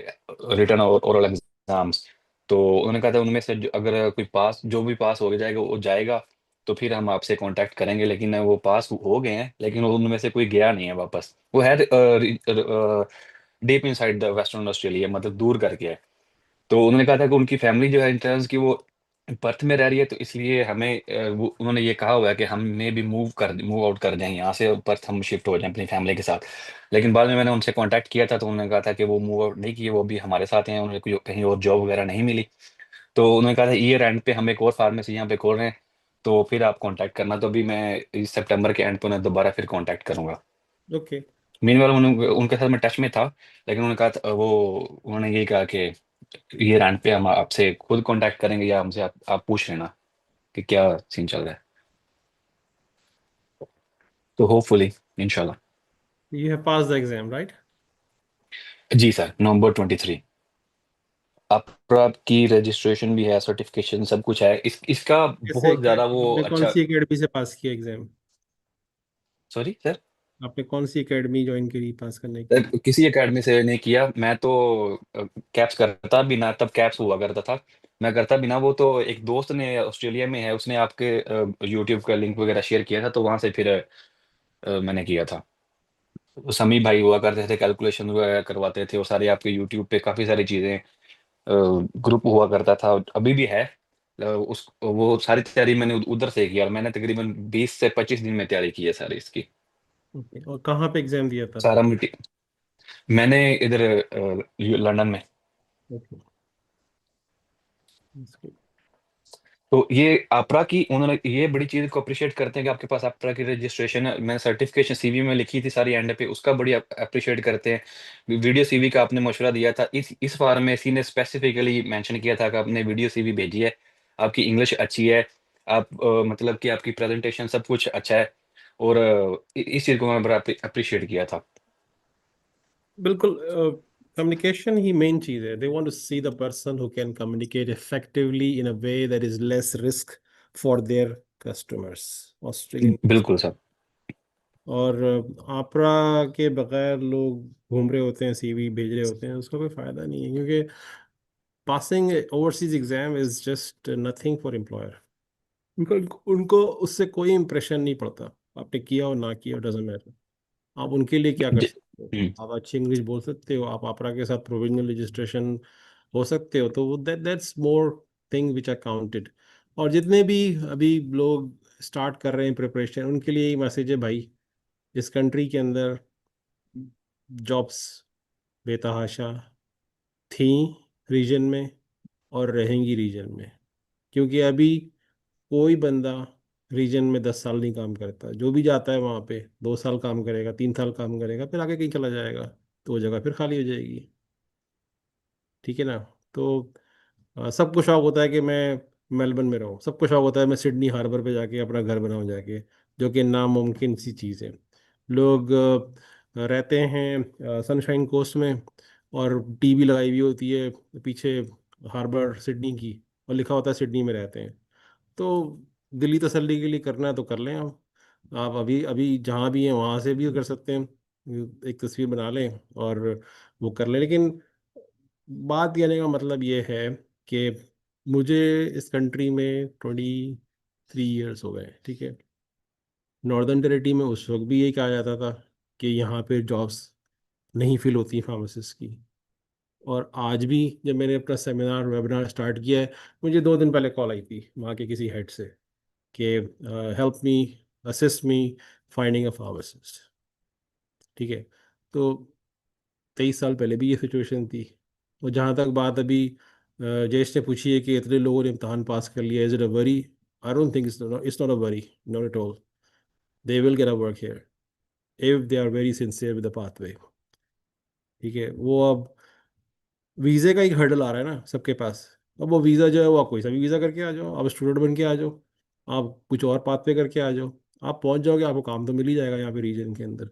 रिटर्न और ओरल एग्जाम्स। तो उन्होंने कहा था उनमें से अगर कोई पास जो भी पास हो जाएगा वो जाएगा तो फिर हम आपसे कांटेक्ट करेंगे। लेकिन वो पास हो गए हैं लेकिन उनमें से कोई गया नहीं है वापस। वो है deep inside the western Australia मतलब दूर करके है। तो उन्होंने कहा था कि उनकी फैमिली जो है इंटर्न्स की वो पर्थ में रह रही है तो इसलिए हमें उन्होंने ये कहा हुआ है कि हमें भी मूव आउट कर जाएं यहाँ से पर्थ हम शिफ्ट हो जाएं अपनी फैमिली के साथ। लेकिन बाद में मैंने उनसे कांटेक्ट किया था तो उन्होंने कहा था कि वो मूव आउट नहीं किए वो भी हमारे साथ हैं। उन्हें कोई कहीं और जॉब वगैरह नहीं मिली। तो उन्होंने कहा था ईयर एंड पे हम एक और फार्मेसी यहाँ पे खोल रहे हैं तो फिर आप कॉन्टैक्ट करना। तो अभी मैं इस सितंबर के एंड पे उन्हें दोबारा फिर कॉन्टैक्ट करूंगा। ओके. मीनवाइल उनके साथ मैं टच में था लेकिन उन्होंने कहा वो उन्होंने यही कहा कि ये रैंट पे हम आपसे खुद कांटेक्ट करेंगे या हमसे आप पूछ लेना कि क्या सीन चल रहा है। तो होपफुली इंशाल्लाह। You have passed the exam, right? जी सर नवंबर 23 आपकी रजिस्ट्रेशन भी है सर्टिफिकेशन सब कुछ है इसका कैसे बहुत ज्यादा वो आपने कौन अच्छा। सी एकेडमी से पास किया एग्जाम? Sorry sir. आपने कौन सी एकेडमी ज्वाइन करी पास करने के लिए? किसी एकेडमी से नहीं किया। मैं तो कैप्स करता भी ना तब कैप्स हुआ करता था। मैं करता भी ना वो तो एक दोस्त ने ऑस्ट्रेलिया में है उसने आपके यूट्यूब का लिंक वगैरह शेयर किया था तो वहां से फिर मैंने किया था। समी भाई हुआ करते थे, कैलकुलेशन वगैरह करवाते थे, वो सारे आपके यूट्यूब पे काफ़ी सारी चीज़ें, ग्रुप हुआ करता था, अभी भी है। उस वो सारी तैयारी मैंने उधर से की, और मैंने तकरीबन 20 से 25 दिन में तैयारी की है सारी इसकी। Okay. और कहाँ पे एग्जाम दिया था? सारा मैंने इधर लंदन में। Okay. That's good. तो ये आपरा की, उन्होंने ये बड़ी चीज को अप्रिशिएट करते हैं कि आपके पास आपरा की रजिस्ट्रेशन है, मैंने सर्टिफिकेशन सीवी में लिखी थी सारी एंड पे, उसका बड़ी अप्रिशिएट करते हैं। वीडियो सीवी का आपने मशवरा दिया था, इस बार में इसी ने स्पेसिफिकली मेंशन किया था कि आपने वीडियो सीवी भेजी है, आपकी इंग्लिश अच्छी है, आप मतलब कि आपकी प्रेजेंटेशन सब कुछ अच्छा है, और इस चीज को मैंने बड़ा अप्रिशिएट किया था। बिल्कुल, कम्युनिकेशन ही मेन चीज है। They want to see the person who can communicate effectively in a way that is less risk for their customers, Australian. बिल्कुल सर। और आपरा के बगैर लोग घूम रहे होते हैं, सीवी भेज रहे होते हैं, उसका कोई फायदा नहीं है, क्योंकि passing overseas exam is just nothing for employer. उनको उनको उससे कोई इम्प्रेशन नहीं पड़ता, आपने किया हो ना किया, डजेंट मैटर। आप उनके लिए क्या कर ज- सकते हो? हम्म, आप अच्छी इंग्लिश बोल सकते हो, आप आपरा के साथ प्रोविजनल रजिस्ट्रेशन हो सकते हो, तो वो that's more thing which are counted. और जितने भी अभी लोग स्टार्ट कर रहे हैं प्रिपरेशन, उनके लिए यही मैसेज है भाई, इस कंट्री के अंदर जॉब्स बेतहाशा थी रीजन में और रहेंगी रीजन में, क्योंकि अभी कोई बंदा रीजन में 10 साल नहीं काम करता। जो भी जाता है वहाँ पे 2 साल काम करेगा, 3 साल काम करेगा, फिर आगे कहीं चला जाएगा, तो वो जगह फिर खाली हो जाएगी। ठीक है ना? तो सबको शौक होता है कि मैं मेलबर्न में रहूँ, सबको शौक होता है मैं सिडनी हार्बर पे जाके अपना घर बनाऊँ जाके, जो कि नामुमकिन सी चीज़ है। लोग रहते हैं सनशाइन कोस्ट में, और टीवी लगाई हुई होती है पीछे हार्बर सिडनी की, और लिखा होता है सिडनी में रहते हैं। तो दिल्ली तसल्ली के लिए करना है तो कर लें आप अभी अभी जहाँ भी हैं वहाँ से भी कर सकते हैं, एक तस्वीर बना लें और वो कर लें। लेकिन बात कहने का मतलब ये है कि मुझे इस कंट्री में 23 ईयर्स हो गए, ठीक है। नॉर्दर्न टेरिटरी में उस वक्त भी यही कहा जाता था कि यहाँ पे जॉब्स नहीं फिल होती फार्मासिस्ट की। और आज भी जब मैंने अपना सेमिनार वेबिनार स्टार्ट किया है, मुझे 2 दिन पहले कॉल आई थी वहाँ के किसी हेड से कि help me, assist me finding a pharmacist. ठीक है। तो 23 साल पहले भी ये सिचुएशन थी। और जहाँ तक बात अभी जयेश ने पूछी है कि इतने लोगों ने इम्तहान पास कर लिया, is it a worry? I don't think it's not a worry, not at all. They will get a work here if they are very sincere with the pathway. ठीक है। वो अब वीज़े का एक हर्डल आ रहा है ना सबके पास। अब वो वीज़ा जो है, वो आप कोई सा भी वीज़ा करके आ जाओ, आप स्टूडेंट बन के आ जाओ, आप कुछ और पाथ पे करके आ जाओ, आप पहुंच जाओगे, आपको काम तो मिल ही जाएगा यहाँ पे रीजन के अंदर।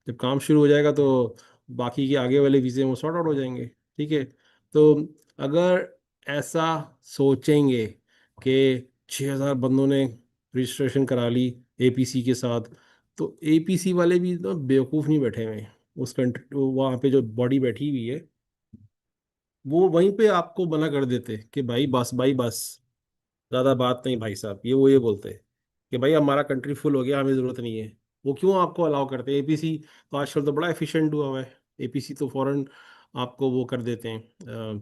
जब काम शुरू हो जाएगा तो बाकी के आगे वाले वीज़े वो सॉर्ट आउट हो जाएंगे। ठीक है। तो अगर ऐसा सोचेंगे कि 6,000 बंदों ने रजिस्ट्रेशन करा ली एपीसी के साथ, तो एपीसी वाले भी तो बेवकूफ़ नहीं बैठे हुए हैं। उस कंट्री वहाँ पे जो बॉडी बैठी हुई है, वो वहीं पे आपको मना कर देते कि भाई बस, भाई बस, ज़्यादा बात नहीं भाई साहब। ये बोलते कि भाई हमारा कंट्री फुल हो गया, हमें ज़रूरत नहीं है। वो क्यों आपको अलाउ करते हैं? एपीसी तो आजकल तो बड़ा एफिशिएंट हुआ हुआ है। एपीसी तो फौरन आपको वो कर देते हैं,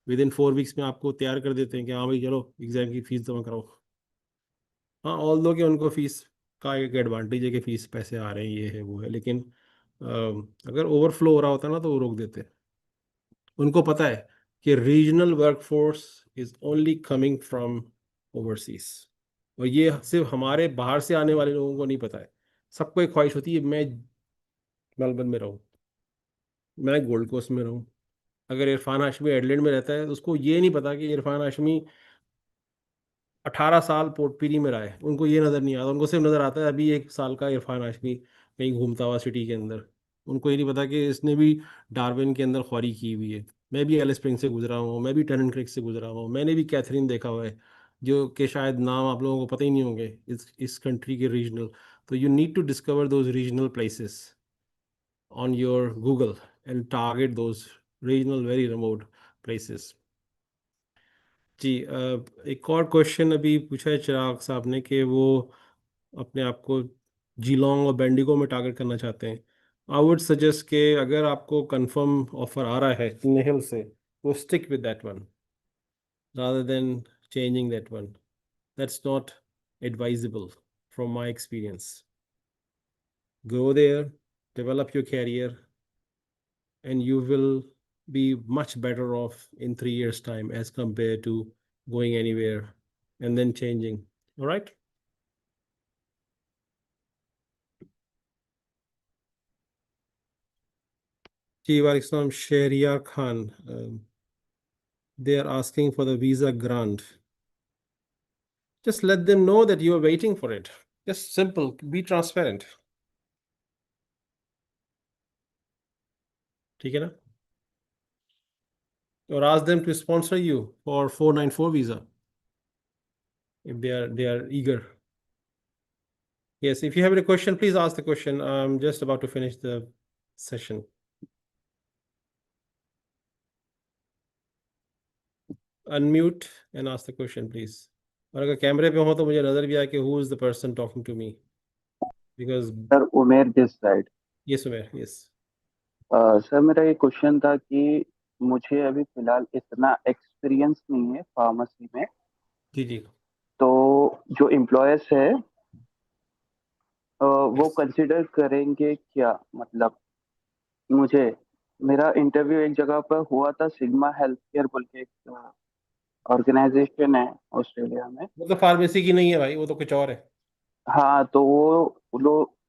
विद इन 4 वीक्स में आपको तैयार कर देते हैं कि हाँ भाई चलो एग्जाम की फीस जमा कराओ। हाँ, ऑल दो कि उनको फीस का एक एडवांटेज है कि फीस पैसे आ रहे हैं, ये है वो है, लेकिन अगर ओवरफ्लो हो रहा होता ना तो वो रोक देते। उनको पता है कि regional workforce is only coming from overseas. और ये सिर्फ हमारे बाहर से आने वाले लोगों को नहीं पता है। सबको एक ख्वाहिश होती है मैं मेलबर्न में रहूं, मैं गोल्ड कोस्ट में रहूं। अगर इरफान हाशमी एडलैंड में रहता है तो उसको ये नहीं पता कि इरफान हाशमी 18 साल पोर्ट पीरी में रहा है। उनको ये नज़र नहीं आता, उनको सिर्फ नज़र आता है अभी 1 साल का इरफान हाशमी कहीं घूमता हुआ सिटी के अंदर। उनको ये नहीं पता कि इसने भी डार्विन के अंदर ख्वारी की हुई है। मैं भी एलिस स्प्रिंग से गुजरा हूँ, मैं भी टर्नन क्रिक से गुजरा हूँ, मैंने भी कैथरीन देखा हुआ है, जो कि शायद नाम आप लोगों को पता ही नहीं होंगे इस कंट्री के रीजनल। तो you need to discover those regional places on your Google and target those regional very remote places. जी, एक और क्वेश्चन अभी पूछा है चिराग साहब ने कि वो अपने आप को जीलोंग और बेंडिगो में टारगेट करना चाहते हैं। आई वुड सजेस्ट के अगर आपको कंफर्म ऑफर आ रहा है नेहल से तो stick with that one rather than changing that one. That's not advisable from my experience. Go there, develop your career, and you will be much better off in 3 years' time as compared to going anywhere and then changing. All right. Islam Shahriar Khan, they are asking for the visa grant. Just let them know that you are waiting for it. Just simple, be transparent. ठीक है ना? Or ask them to sponsor you for 494 visa if they are eager. Yes, if you have any question, please ask the question. I'm just about to finish the session. Unmute and ask the question, please. और अगर कैमरे पे हो तो मुझे नजर भी आए कि who is the person talking to me, because sir Umair this side. yes Umair, yes. Sir मेरा ये क्वेश्चन था कि मुझे अभी फिलहाल इतना एक्सपीरियंस नहीं है फार्मेसी में, जी जी. तो जो एम्प्लॉयर्स है वो Yes. कंसिडर करेंगे क्या? मतलब मुझे मेरा इंटरव्यू एक जगह पर हुआ था, सिग्मा हेल्थ केयर बोल के एक ऑर्गेनाइजेशन है ऑस्ट्रेलिया में। वो तो फार्मेसी की नहीं है भाई, वो तो कुछ और है. हाँ, तो वो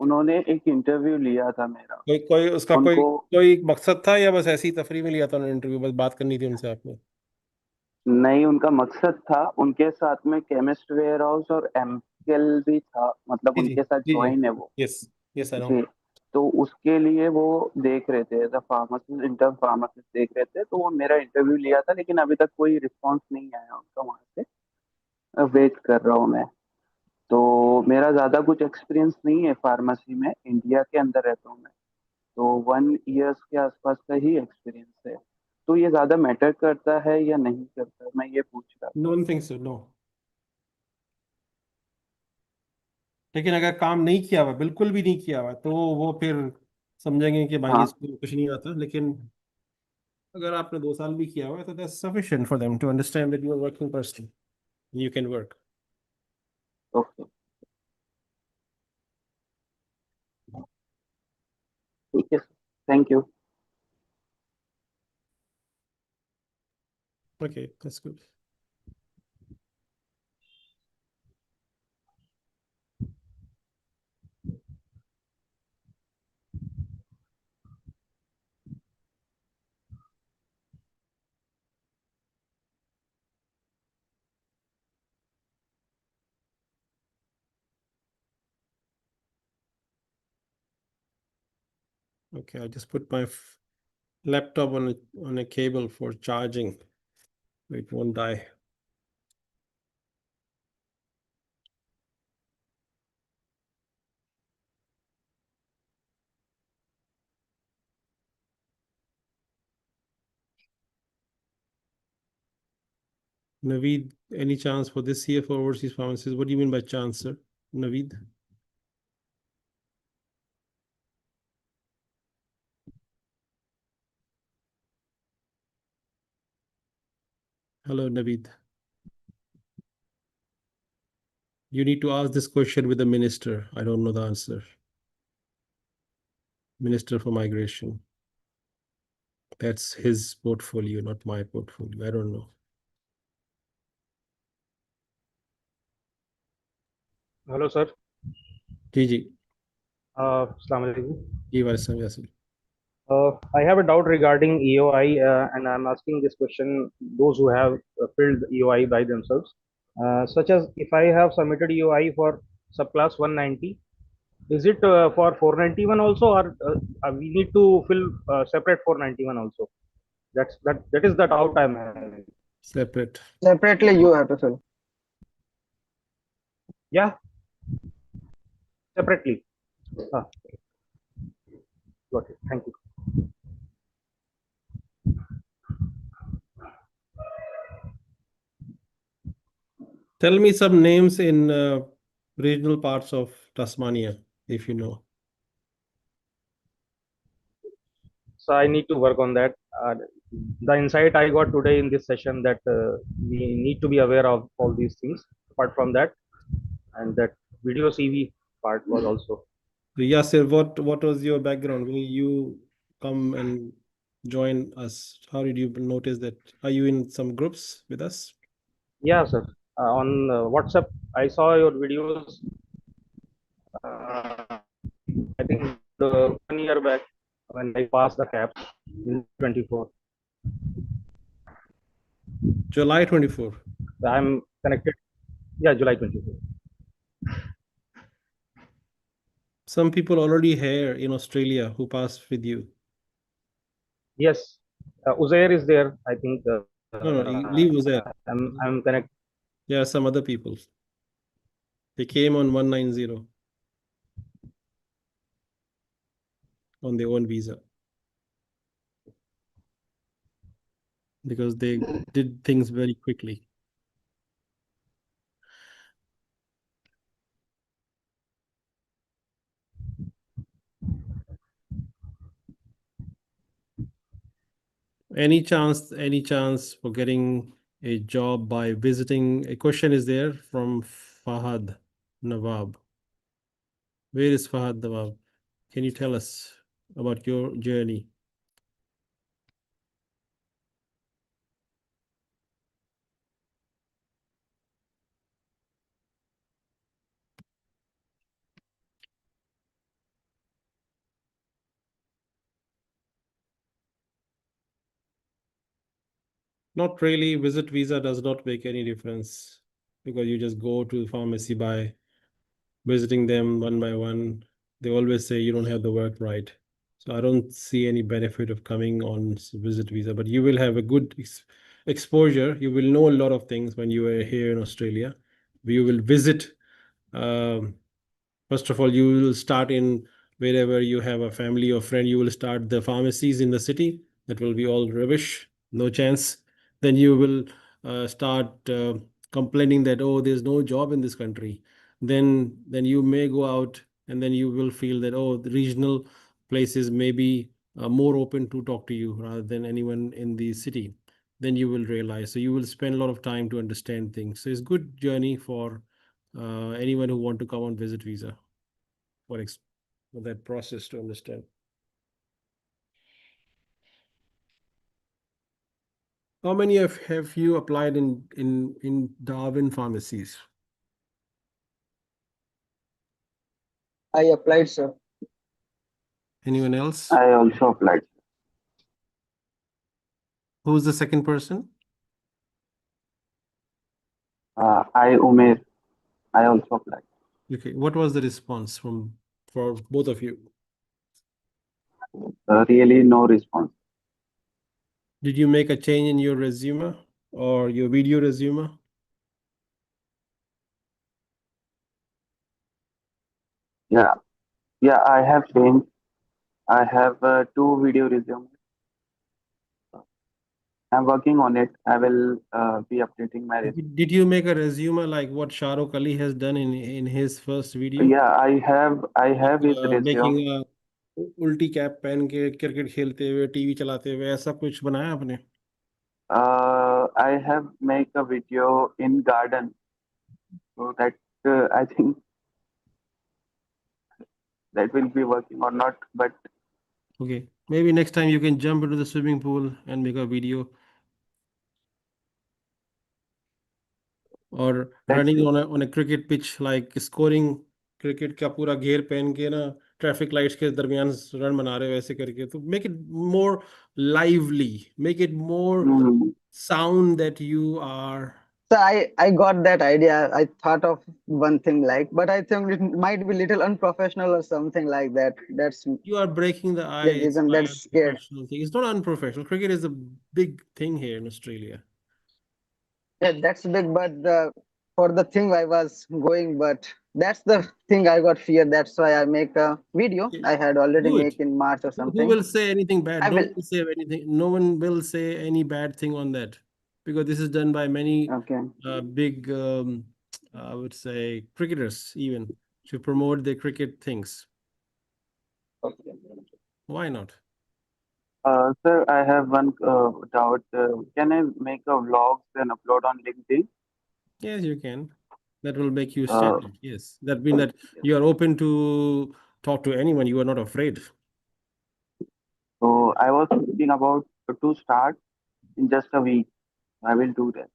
उन्होंने एक इंटरव्यू लिया था मेरा। कोई कोई उसका कोई उनको कोई मकसद था या बस ऐसी तफरी में लिया था उन्होंने इंटरव्यू, बस बात करनी थी उनसे आपने? नहीं, उनका मकसद था, उनके साथ में केमिस्ट वेयर हाउस और एमकेल भी था, मतलब जी जी उनके साथ जी जी. ज्वाइन है वो। Yes yes I know. जी, तो उसके लिए वो देख रहे थे, as a pharmacist, intern pharmacist देख रहे थे, तो वो मेरा इंटरव्यू लिया था, लेकिन अभी तक कोई रिस्पांस नहीं आया उनका वहां से। वेट कर रहा हूँ मैं। तो मेरा ज्यादा कुछ एक्सपीरियंस नहीं है फार्मेसी में, इंडिया के अंदर रहता हूँ मैं, तो 1 ईयर्स के आसपास का ही एक्सपीरियंस है। तो ये ज्यादा मैटर करता है या नहीं करता, मैं ये पूछ रहा था। Don't think so, no. लेकिन अगर काम नहीं किया हुआ, बिल्कुल भी नहीं किया हुआ, तो वो फिर समझेंगे कि भाई हाँ, इसको कुछ नहीं आता. लेकिन अगर आपने 2 साल भी किया हुआ है तो that's sufficient for them to understand that you are working person, you can work. Okay, ठीक है, thank you. Okay, that's good. Okay, I just put my laptop on a cable for charging. It won't die. Naveed, any chance for this year for overseas pharmacies? What do you mean by chance, sir? Naveed? Hello, Naveed. You need to ask this question with the minister. I don't know the answer. Minister for Migration. That's his portfolio, not my portfolio. I don't know. Hello, sir. जी जी. Assalamu alaikum. जी वालेकुम Yasir. I have a doubt regarding EOI, and I'm asking this question those who have filled EOI by themselves, such as if I have submitted EOI for subclass 190, is it for 491 also, or we need to fill separate 491 also? That is the doubt I'm having. Separate. Separately, you have to fill. Yeah, separately. Ah, got it. Thank you. Tell me some names in regional parts of Tasmania, if you know. so I need to work on that. The insight I got today in this session that we need to be aware of all these things. Apart from that, and that video CV part was also. So Yasir, what was your background? Will you come and join us? How did you notice that? Are you in some groups with us? Yeah, sir. On WhatsApp, I saw your videos. I think 1 year back when I passed the CAPS in 24. July 24. I'm connected. Yeah, July 24. Some people already here in Australia who passed with you. Yes, Uzair is there. I think. No, you leave Uzair. I'm connected. There are some other people. They came on 190 on their own visa because they did things very quickly. Any chance for getting a job by visiting? A question is there from Fahad Nawab. Where is Fahad Nawab? Can you tell us about your journey? Not really. Visit visa does not make any difference because you just go to the pharmacy by visiting them one by one. They always say you don't have the work right. So I don't see any benefit of coming on visit visa, but you will have a good exposure. You will know a lot of things when you are here in Australia. You will visit. Um, First of all, you will start in wherever you have a family or friend, you will start the pharmacies in the city. That will be all rubbish, no chance. Then you will start complaining that, oh, there's no job in this country. Then you may go out and then you will feel that, oh, the regional places may be more open to talk to you rather than anyone in the city. Then you will realize. So you will spend a lot of time to understand things. So it's good journey for anyone who want to come on visit visa for, for that process to understand. How many have you applied in Darwin pharmacies? I applied, sir. Anyone else? I also applied. Who's the second person? Umair, I also applied. Okay, what was the response from for both of you? Really, no response. Did you make a change in your resume or your video resume? Yeah, I have changed. I have 2 video resumes. I'm working on it. I will be updating my resume. Did you make a resume like what Shah Rukh Ali has done in his first video? Yeah, I have his Making resume. a उल्टी cap पहन के cricket खेलते हुए TV चलाते हुए ऐसा कुछ बनाया आपने? I have make a video in garden, so that I think that will be working or not. But Okay, maybe next time you can jump into the swimming pool and make a video, or let's running see. on a cricket pitch, like scoring cricket का पूरा घेर पहन के ना traffic lights के दरमियान run बना रहे हो ऐसे करके, तो make it more lively, make it more Mm, sound that you are. So I got that idea. I thought of one thing like, but I think it might be little unprofessional or something like that. That's You are breaking the the ice reason by that's scared. unprofessional thing. It's not unprofessional. Cricket is a big thing here in Australia. Yeah, that's big, but for the thing I was going, but that's the thing I got fear. That's why I make a video. Okay, I had already do it. make in March or Who something. will say anything bad? I No will. one will say anything. No one will say any bad thing on that because this is done by many Okay. big, I would say, cricketers even to promote their cricket things. Okay. Why not? Sir, I have one doubt. Can I make a vlog and upload on LinkedIn? Yes, you can. That will make you Uh, standard. Yes. That means that you are open to talk to anyone. You are not afraid. so I was thinking about to start in just a week. I will do that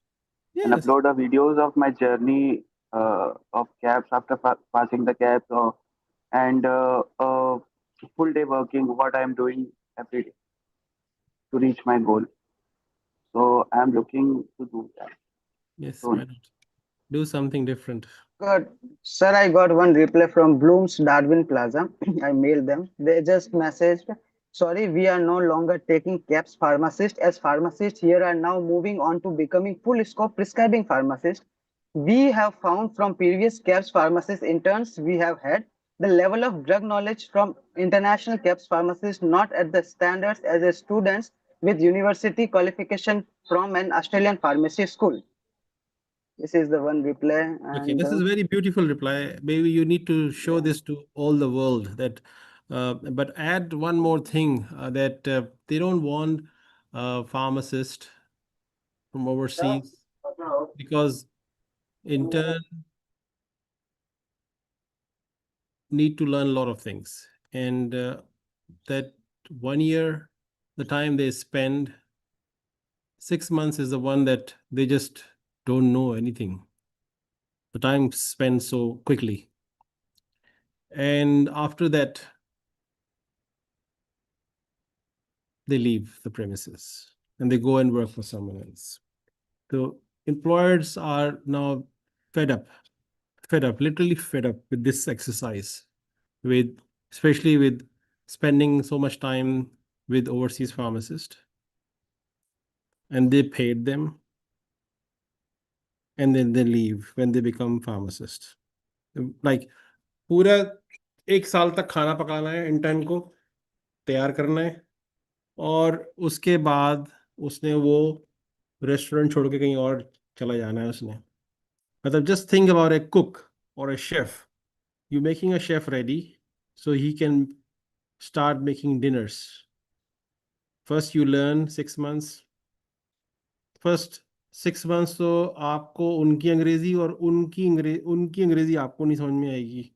and Yes. upload the videos of my journey of CAPS after passing the CAPS, and full day working, what I am doing every day to reach my goal. So I am looking to do that Yes. Why soon. not? Do something different. Got, sir, I got one reply from Bloom's Darwin Plaza. I mailed them. They just messaged, sorry, we are no longer taking CAPS pharmacists, as pharmacists here are now moving on to becoming full scope prescribing pharmacists. We have found from previous CAPS pharmacist interns we have had, the level of drug knowledge from international CAPS pharmacists not at the standards as a students with university qualification from an Australian pharmacy school. This is the one reply. Okay, And this is a very beautiful reply. Maybe you need to show yeah. this to all the world that, but add one more thing that they don't want pharmacists from overseas because intern need to learn a lot of things, and that 1 year, the time they spend, 6 months is the one that they just don't know anything. The time spent so quickly, and after that they leave the premises and they go and work for someone else. So employers are now fed up, literally fed up with this exercise, with especially with spending so much time with overseas pharmacists, and they paid them, and then they leave when they become pharmacists. Like पूरा 1 साल तक खाना पकाना है intern को, तैयार करना है, और उसके बाद उसने वो रेस्टोरेंट छोड़ के कहीं और चला जाना है उसने. मतलब just think about a cook or a chef. You making a chef ready so he can start making dinners. First you learn 6 months. First 6 months तो आपको उनकी अंग्रेजी और उनकी अंग्रेजी आपको नहीं समझ में आएगी.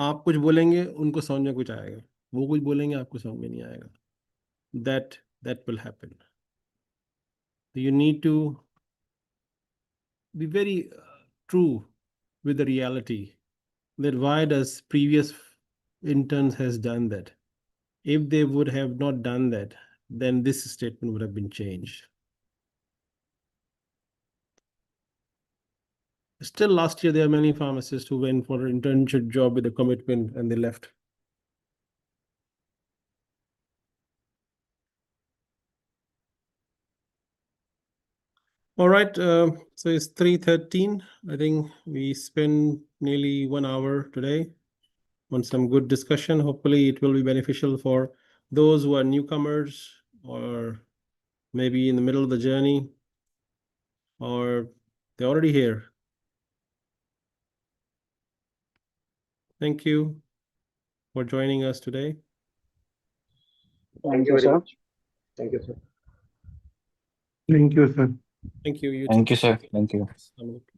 आप कुछ बोलेंगे उनको समझ में कुछ आएगा, वो कुछ बोलेंगे आपको समझ में नहीं आएगा. That will happen. You need to be very true with the reality, that why does previous interns has done that. If they would have not done that, then this statement would have been changed. Still last year, there are many pharmacists who went for an internship job with a commitment and they left. All right, so it's 3:13. I think we spent nearly 1 hour today on some good discussion. Hopefully it will be beneficial for those who are newcomers or maybe in the middle of the journey, or they're already here. Thank you for joining us today. thank you, sir. Thank you, sir. Thank you, sir. Thank you. Thank you, sir. Thank you. Assalamu alaikum.